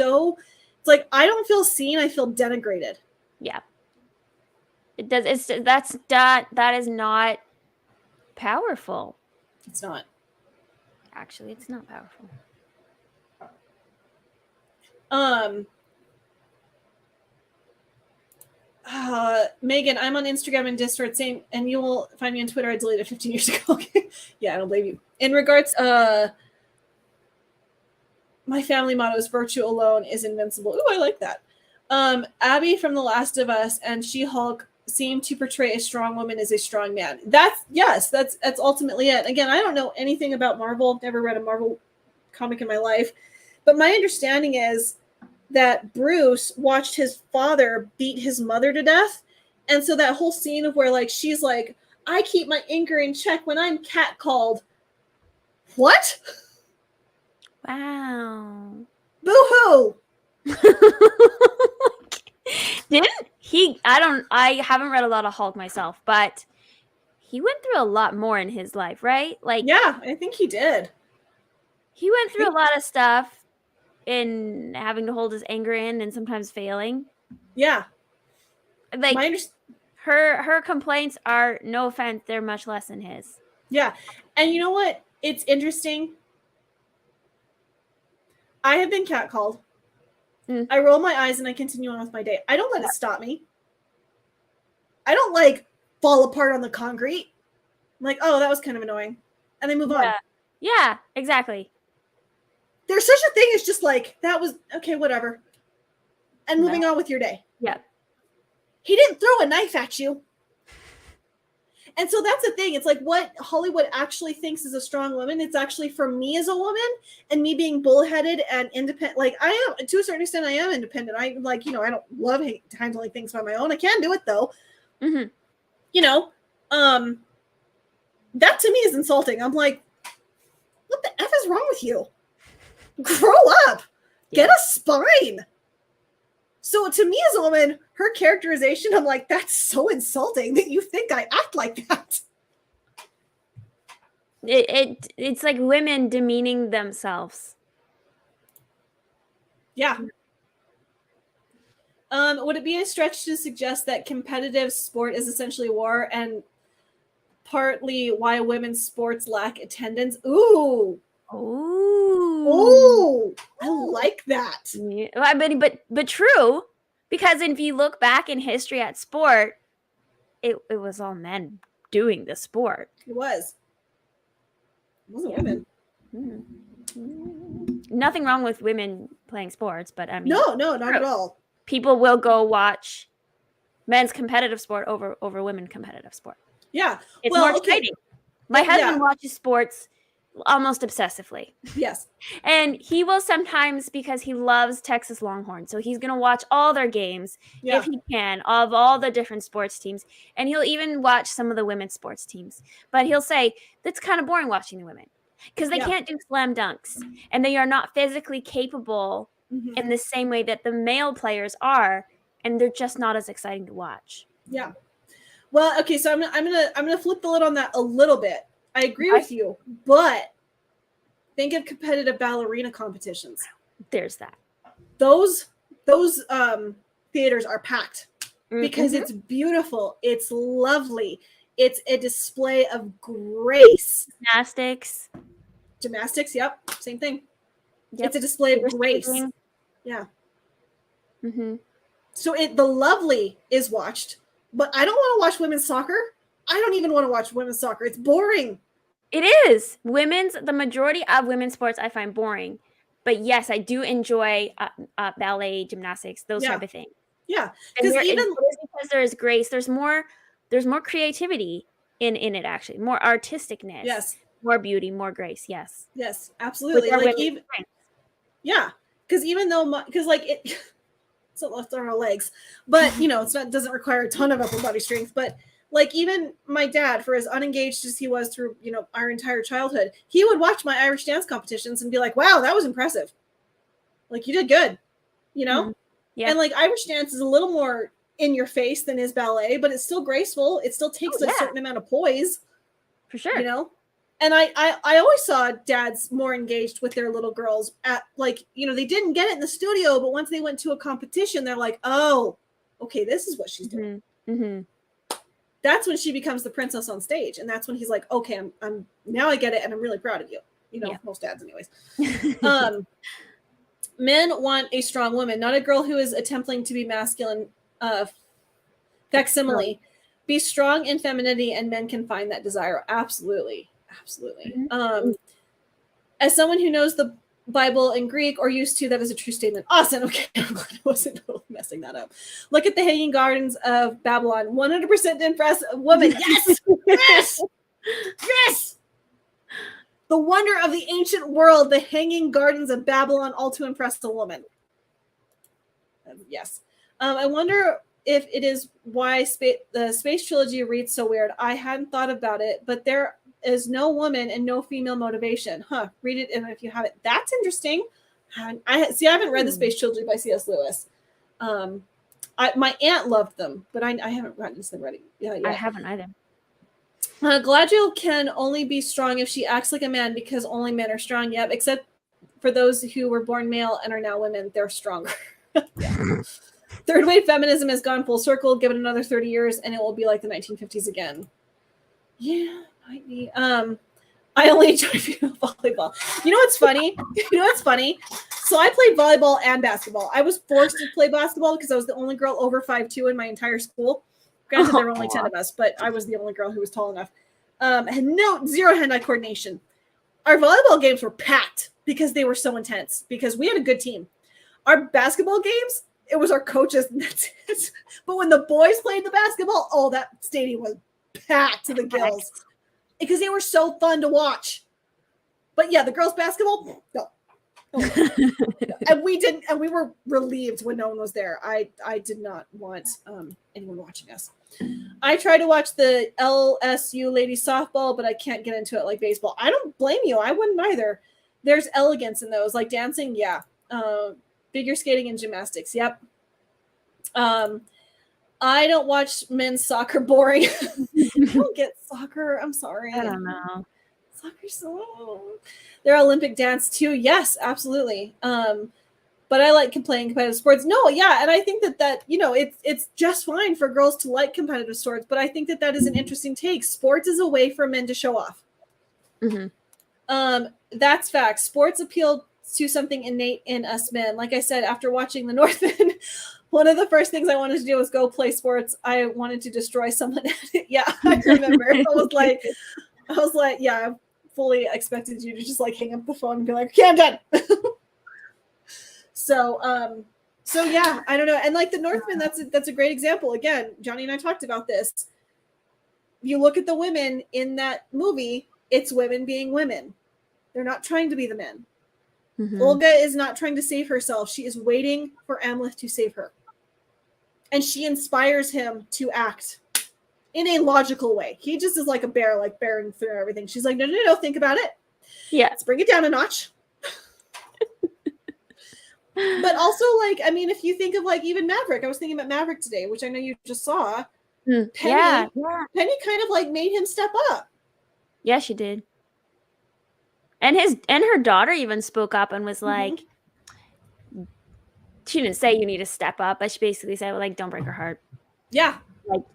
like, I don't feel seen. I feel denigrated. Yeah. It does. That is not powerful. It's not. Actually, it's not powerful. Megan, I'm on Instagram and Discord, same, and you will find me on Twitter. I deleted 15 years ago. Okay. Yeah, I don't blame you. In regards, my family motto is virtue alone is invincible. Ooh, I like that. Abby from The Last of Us and She-Hulk seem to portray a strong woman as a strong man. That's ultimately it. Again, I don't know anything about Marvel. I've never read a Marvel comic in my life, but my understanding is that Bruce watched his father beat his mother to death. And so that whole scene of where like she's like, I keep my anger in check when I'm catcalled. What? Wow. Boo-hoo. Didn't he? I haven't read a lot of Hulk myself, but he went through a lot more in his life, right? Like, yeah, I think he did. He went through a lot of stuff in having to hold his anger in and sometimes failing. Yeah. Like her complaints are, no offense, they're much less than his. Yeah. And you know what? It's interesting. I have been catcalled. I roll my eyes and I continue on with my day. I don't let it stop me. I don't like fall apart on the concrete. I'm like, oh, that was kind of annoying. And then move on. Yeah, exactly. There's such a thing as just like, that was, okay, whatever. And moving on with your day. Yeah. He didn't throw a knife at you. And so that's the thing. It's like what Hollywood actually thinks is a strong woman. It's actually for me as a woman and me being bullheaded and independent. Like I am, to a certain extent, I am independent. I like, I don't love handling things by my own. I can do it though. Mm-hmm. That to me is insulting. I'm like, what the F is wrong with you? Grow up. Get a spine. So to me as a woman, her characterization, I'm like, that's so insulting that you think I act like that. It's like women demeaning themselves. Yeah. Would it be a stretch to suggest that competitive sport is essentially war and partly why women's sports lack attendance? Ooh. Ooh. I like that. Yeah, I mean, but true, because if you look back in history at sport, it was all men doing the sport. It was. It wasn't women. Mm-hmm. Nothing wrong with women playing sports, but I mean, no, not at all. People will go watch men's competitive sport over women competitive sport. Yeah. It's Well, more okay. exciting. My Yeah. husband watches sports almost obsessively. Yes. And he will sometimes, because he loves Texas Longhorns, so he's going to watch all their games Yeah. if he can, of all the different sports teams. And he'll even watch some of the women's sports teams. But he'll say, that's kind of boring watching the women because they Yeah. can't do slam dunks and they are not physically capable Mhm. in the same way that the male players are. And they're just not as exciting to watch. Yeah. Well, okay, so I'm gonna flip the lid on that a little bit. I agree with you, but think of competitive ballerina competitions. There's that. Those theaters are packed because Mhm. it's beautiful, it's lovely, it's a display of grace. Gymnastics, yep, same thing. Yep. It's a display of Figure grace. skating. Yeah. Mhm. So the lovely is watched, but I don't want to watch women's soccer. I don't even want to watch women's soccer. It's boring. It is. The majority of women's sports I find boring. But yes, I do enjoy ballet, gymnastics, those Yeah. type of things. Yeah. Because there is grace, there's more creativity in it, actually. More artisticness. Yes. More beauty, more grace. Yes. Yes, absolutely. With our Like women's even strength. yeah, because even though because like it's not left on our legs, but you know doesn't require a ton of upper body strength. But like even my dad, for as unengaged as he was through our entire childhood, he would watch my Irish dance competitions and be like, "Wow, that was impressive. Like you did good," you know. Mhm. Yeah. And like Irish dance is a little more in your face than is ballet, but it's still graceful. It still takes a certain amount of poise, for sure. you know. And I always saw dads more engaged with their little girls at like, they didn't get it in the studio, but once they went to a competition, they're like, oh, okay, this is what she's doing. Mm-hmm. That's when she becomes the princess on stage. And that's when he's like, okay, I'm now I get it. And I'm really proud of you. Most dads anyways. Men want a strong woman, not a girl who is attempting to be masculine, facsimile. Be strong in femininity and men can find that desire. Absolutely. Mm-hmm. As someone who knows the Bible in Greek or used to, that is a true statement. Awesome. Okay, I'm glad I wasn't totally messing that up. Look at the Hanging Gardens of Babylon. 100% to impress a woman. Yes, yes. The wonder of the ancient world, the Hanging Gardens of Babylon, all to impress a woman. Yes. I wonder if it is why the space trilogy reads so weird. I hadn't thought about it, but there is no woman and no female motivation. Read it if you haven't. That's interesting. I haven't read the Space Trilogy by C.S. Lewis. My aunt loved them, but I haven't gotten to them ready yet. I haven't either. Galadriel can only be strong if she acts like a man because only men are strong. Yep, except for those who were born male and are now women. They're stronger. Third wave feminism has gone full circle. Give it another 30 years and it will be like the 1950s again. Yeah, might be. I only enjoy female volleyball. You know what's funny? So I played volleyball and basketball. I was forced to play basketball because I was the only girl over 5'2" in my entire school. Granted, there were only 10 of us, but I was the only girl who was tall enough. Had zero hand-eye coordination. Our volleyball games were packed because they were so intense because we had a good team. Our basketball games, it was our coaches and that's it. But when the boys played the basketball, that stadium was packed to the gills because they were so fun to watch. But yeah, the girls' basketball, no. And we were relieved when no one was there. I did not want anyone watching us. I tried to watch the LSU ladies softball, but I can't get into it like baseball. I don't blame you. I wouldn't either. There's elegance in those, like dancing, yeah. Figure skating and gymnastics, yep. I don't watch men's soccer. Boring. I don't get soccer. I'm sorry. I don't know. Soccer's so. They're Olympic dance too. Yes, absolutely. But I like playing competitive sports. No, yeah, and I think that it's just fine for girls to like competitive sports. But I think that is an interesting take. Sports is a way for men to show off. Mm-hmm. That's fact. Sports appeal to something innate in us men. Like I said, after watching The Northman, one of the first things I wanted to do was go play sports. I wanted to destroy someone. Yeah, I remember. I was like, yeah, I fully expected you to just like hang up the phone and be like, okay, I'm done. So yeah, I don't know. And like The Northman, that's a great example. Again, Johnny and I talked about this. you look at the women in that movie, it's women being women. They're not trying to be the men. Mhm. Olga is not trying to save herself. She is waiting for Amleth to save her. And she inspires him to act in a logical way. He just is like a bear, like bearing through everything. She's like, no, think about it. Yeah. Let's bring it down a notch. But also, like, I mean, if you think of like even Maverick, I was thinking about Maverick today, which I know you just saw. Penny Yeah. kind of like made him step up. Yeah, she did. And her daughter even spoke up and was like, she didn't say you need to step up, but she basically said, like, don't break her heart. Yeah.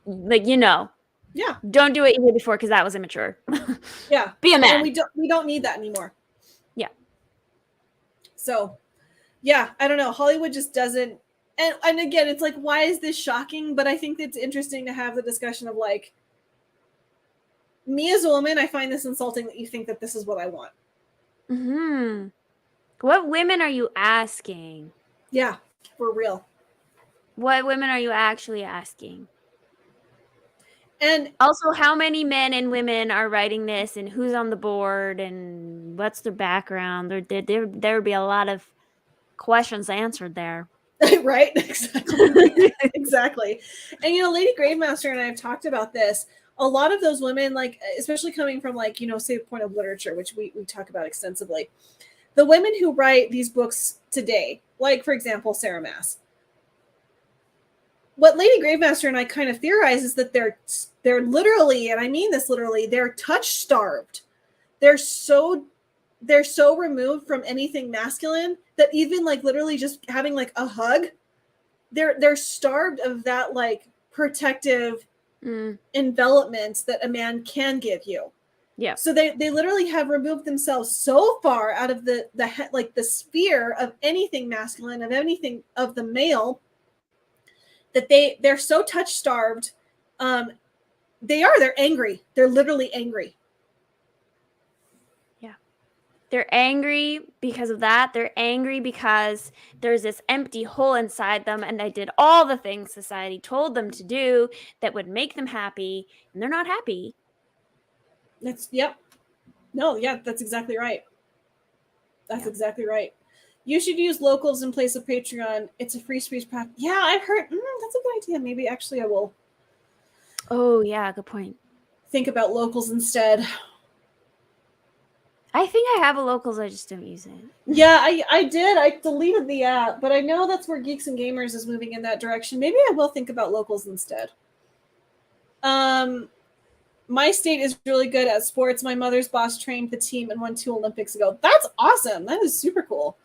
Like you know. Yeah. Don't do what you did before because that was immature. Yeah. Be a man. And we don't need that anymore. Yeah. So, yeah, I don't know. Hollywood just doesn't. And again, it's like, why is this shocking? But I think it's interesting to have the discussion of like, me as a woman, I find this insulting that you think that this is what I want. Mm-hmm. What women are you asking? Yeah, for real. What women are you actually asking? And also, how many men and women are writing this, and who's on the board, and what's their background? There would be a lot of questions answered there. right? Exactly. Exactly. And Lady Gravemaster and I have talked about this. A lot of those women, like, especially coming from like, say the point of literature, which we talk about extensively. The women who write these books today, like for example, Sarah Maas. What Lady Gravemaster and I kind of theorize is that they're literally, and I mean this literally, they're touch starved. They're so removed from anything masculine that even like literally just having like a hug, they're starved of that like protective envelopment that a man can give you. Yeah. So they literally have removed themselves so far out of the like the sphere of anything masculine, of anything of the male, that they're so touch starved. They're angry. They're literally angry. Yeah. They're angry because of that. They're angry because there's this empty hole inside them, and they did all the things society told them to do that would make them happy, and they're not happy. That's that's exactly right. That's exactly right. You should use locals in place of Patreon. It's a free speech platform. Yeah, I've heard. That's a good idea. Maybe actually I will. Oh, yeah, good point. Think about locals instead. I think I have a locals. I just don't use it. Yeah, I did. I deleted the app, but I know that's where Geeks and Gamers is moving in that direction. Maybe I will think about locals instead. My state is really good at sports. My mother's boss trained the team and won 2 Olympics ago. That's awesome. That is super cool.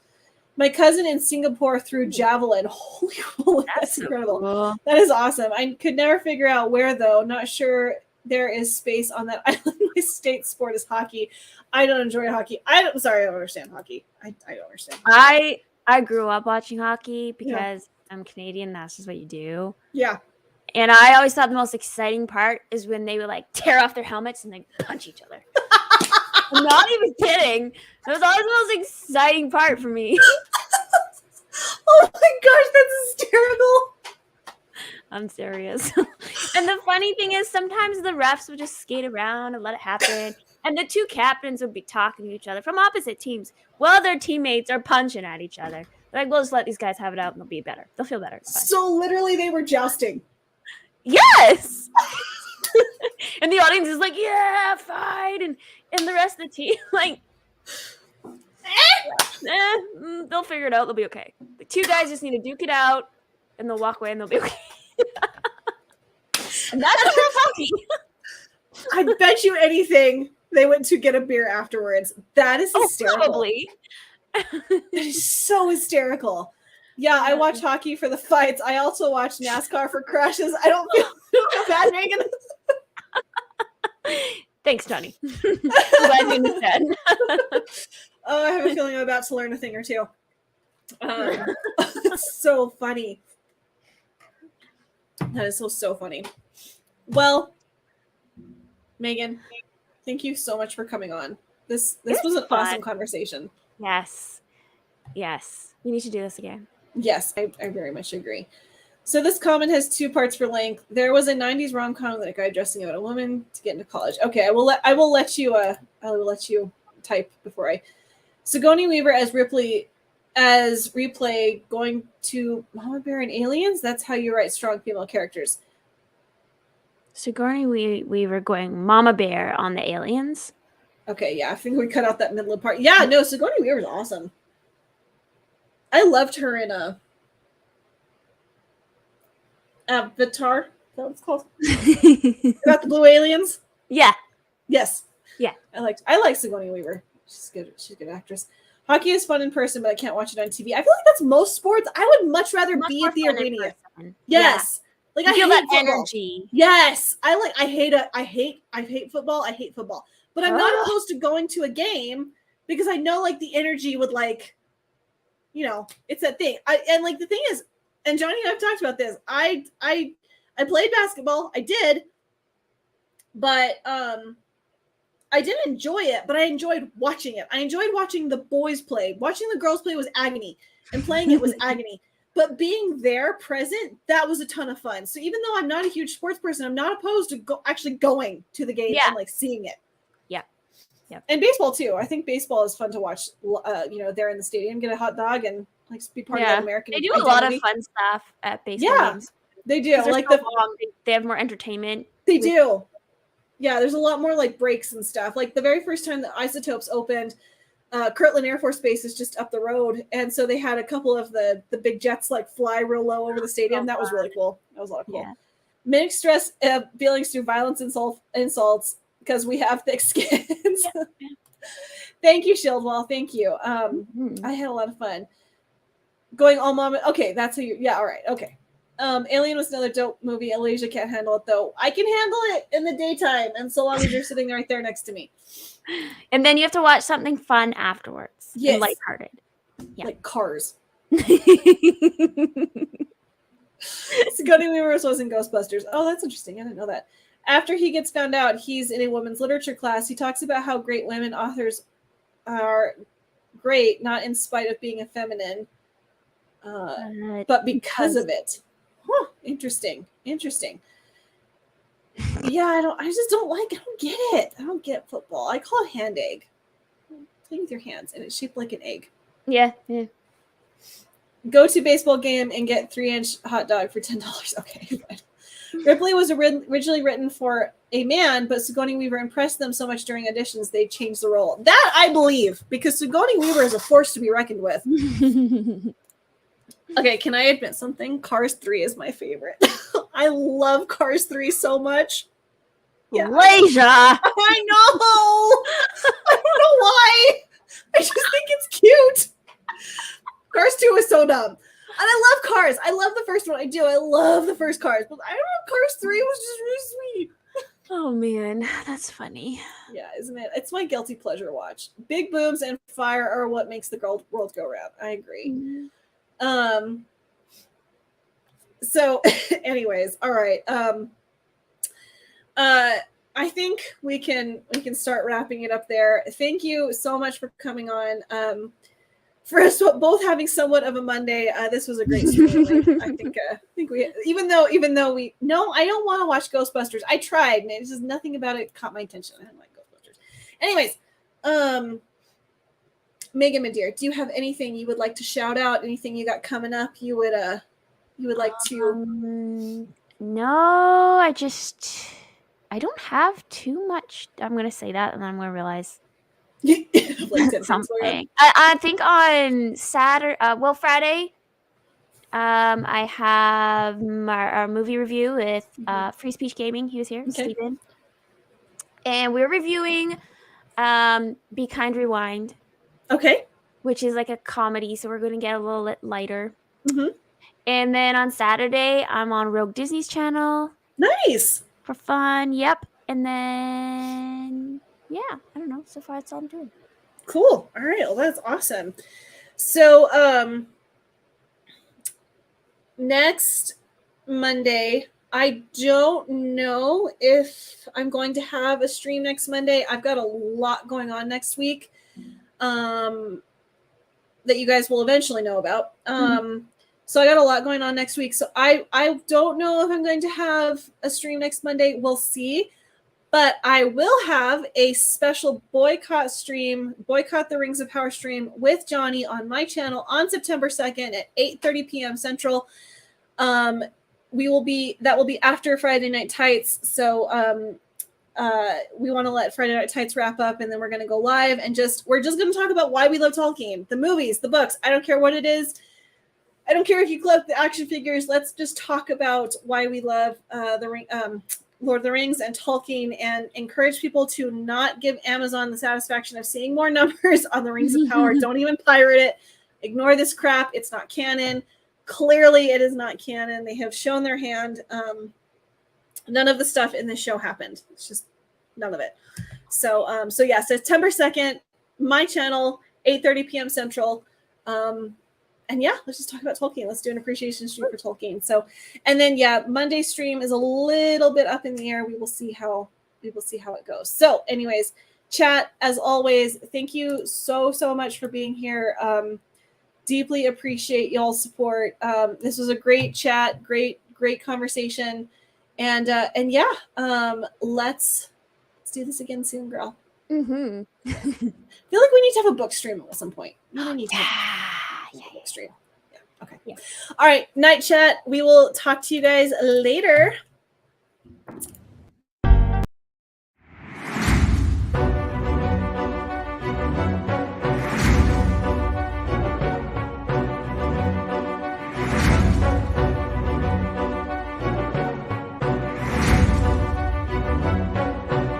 My cousin in Singapore threw javelin. Holy moly, that's incredible. Cool. That is awesome. I could never figure out where, though. Not sure there is space on that island. My state sport is hockey. I don't enjoy hockey. I don't understand hockey. I don't understand. I grew up watching hockey because I'm Canadian. That's just what you do. Yeah. And I always thought the most exciting part is when they would like tear off their helmets and they punch each other. I'm not even kidding. That was always the most exciting part for me. Oh my gosh, that's hysterical. I'm serious. And the funny thing is sometimes the refs would just skate around and let it happen. And the 2 captains would be talking to each other from opposite teams while their teammates are punching at each other. They're like, we'll just let these guys have it out and they'll be better. They'll feel better. So literally they were jousting. Yes. And the audience is like, yeah, fine. And the rest of the team, like, they'll figure it out. They'll be okay. The 2 guys just need to duke it out and they'll walk away and they'll be okay. And that's hockey. I bet you anything they went to get a beer afterwards. That is hysterical. Probably. That is so hysterical. Yeah, I watch hockey for the fights. I also watch NASCAR for crashes. I don't feel bad, Megan. Thanks, Tony. Glad you understand. Oh, I have a feeling I'm about to learn a thing or two. It's so funny. That is so funny. Well, Megan, thank you so much for coming on. This was an awesome conversation. Yes. We need to do this again. Yes, I very much agree. So this comment has 2 parts for length. There was a 90s rom-com that a guy dressing up as a woman to get into college. Okay, I will let you type before I. Sigourney Weaver as Ripley as Replay going to Mama Bear and Aliens. That's how you write strong female characters. Sigourney Weaver going Mama Bear on the Aliens. Okay, yeah, I think we cut out that middle part. Yeah, no, Sigourney Weaver is awesome. I loved her in Avatar. Is that what it's called? About the blue aliens? Yeah. Yes. Yeah. I like Sigourney Weaver. She's good. She's a good actress. Hockey is fun in person, but I can't watch it on TV. I feel like that's most sports. I would much rather be at the arena. Yes. Yeah. Like I feel that football. energy. Yes. I hate football. I hate football. But I'm not opposed to going to a game because I know like the energy would like, you know, it's that thing. And like the thing is, and Johnny and I've talked about this. I played basketball. I did. But I didn't enjoy it, but I enjoyed watching it. I enjoyed watching the boys play. Watching the girls play was agony, and playing it was agony. But being there, present, that was a ton of fun. So even though I'm not a huge sports person, I'm not opposed to actually going to the game and like seeing it. Yeah. Yep. And baseball too. I think baseball is fun to watch. There in the stadium, get a hot dog and like be part of that American. They do a lot of fun stuff at baseball games. They do. Like they have more entertainment. They do. Yeah, there's a lot more like breaks and stuff. Like the very first time the Isotopes opened, Kirtland Air Force Base is just up the road, and so they had a couple of the big jets like fly real low over the stadium. That was really cool. That was a lot of cool. Yeah. Mixed stress feelings through violence insults because we have thick skins. Yeah. Thank you, Shieldwall. Thank you. I had a lot of fun. Going all mom. Okay, that's who you. Yeah, all right. Okay. Alien was another dope movie. Alasia can't handle it though. I can handle it in the daytime, and so long as you're sitting right there next to me. And then you have to watch something fun afterwards. Yes. And lighthearted. Yeah. Like Cars. Sigourney Weaver was in Ghostbusters. Oh, that's interesting. I didn't know that. After he gets found out he's in a women's literature class, he talks about how great women authors are great, not in spite of being effeminate, but because of it. Huh, interesting. Yeah, I don't get it. I don't get football. I call it hand egg. Play with your hands, and it's shaped like an egg. Yeah. Go to baseball game and get 3-inch hot dog for $10. Okay. Ripley was originally written for a man, but Sigourney Weaver impressed them so much during auditions they changed the role. That I believe, because Sigourney Weaver is a force to be reckoned with. Okay, can I admit something? Cars 3 is my favorite. I love Cars 3 so much. Yeah. Alasia! I know! I don't know why. I just think it's cute. Cars 2 is so dumb. And I love Cars. I love the first one. I do. I love the first Cars. But I don't know, Cars 3 was just really sweet. Oh, man. That's funny. Yeah, isn't it? It's my guilty pleasure watch. Big boobs and fire are what makes the world go round. I agree. Mm-hmm. So anyways, all right. I think we can start wrapping it up there. Thank you so much for coming on. For us both having somewhat of a Monday, this was a great story. I think we, even though I don't want to watch Ghostbusters. I tried, and it's just nothing about it caught my attention. I don't like Ghostbusters. Anyways, Megan Madeir, do you have anything you would like to shout out? Anything you got coming up you would like to? No, I don't have too much. I'm gonna say that, and then I'm gonna realize something. I think on Saturday, Friday, I have our movie review with Free Speech Gaming. He was here, Steven, and we're reviewing Be Kind Rewind. Okay. Which is like a comedy, so we're going to get a little lighter. Mm-hmm. And then on Saturday, I'm on Rogue Disney's channel. Nice. For fun, yep. And then, yeah, I don't know. So far, that's all I'm doing. Cool. All right. Well, that's awesome. So, next Monday, I don't know if I'm going to have a stream next Monday. I've got a lot going on next week. That you guys will eventually know about. So I got a lot going on next week. So I don't know if I'm going to have a stream next Monday. We'll see. But I will have a special boycott the Rings of Power stream with Johnny on my channel on September 2nd at 8:30 p.m. Central. That will be after Friday Night Tights. So we want to let Friday Night Tights wrap up, and then we're going to go live and we're just going to talk about why we love Tolkien, the movies, the books. I don't care what it is. I don't care if you collect the action figures. Let's just talk about why we love Lord of the Rings and Tolkien, and encourage people to not give Amazon the satisfaction of seeing more numbers on the Rings of Power. Don't even pirate it. Ignore this crap. It's not canon. Clearly, it is not canon. They have shown their hand. None of the stuff in this show happened. It's just none of it. So yeah, September 2nd, my channel, 8:30 p.m. Central. And yeah, let's just talk about Tolkien. Let's do an appreciation stream for Tolkien. So, and then yeah, Monday stream is a little bit up in the air. We will see how it goes. So, anyways, chat, as always, thank you so much for being here. Deeply appreciate y'all's support. This was a great chat, great conversation, and yeah, let's do this again soon, girl. Mm-hmm. I feel like we need to have a book stream at some point. We need to have book stream. Yeah. Okay. Yeah. All right. Night chat. We will talk to you guys later.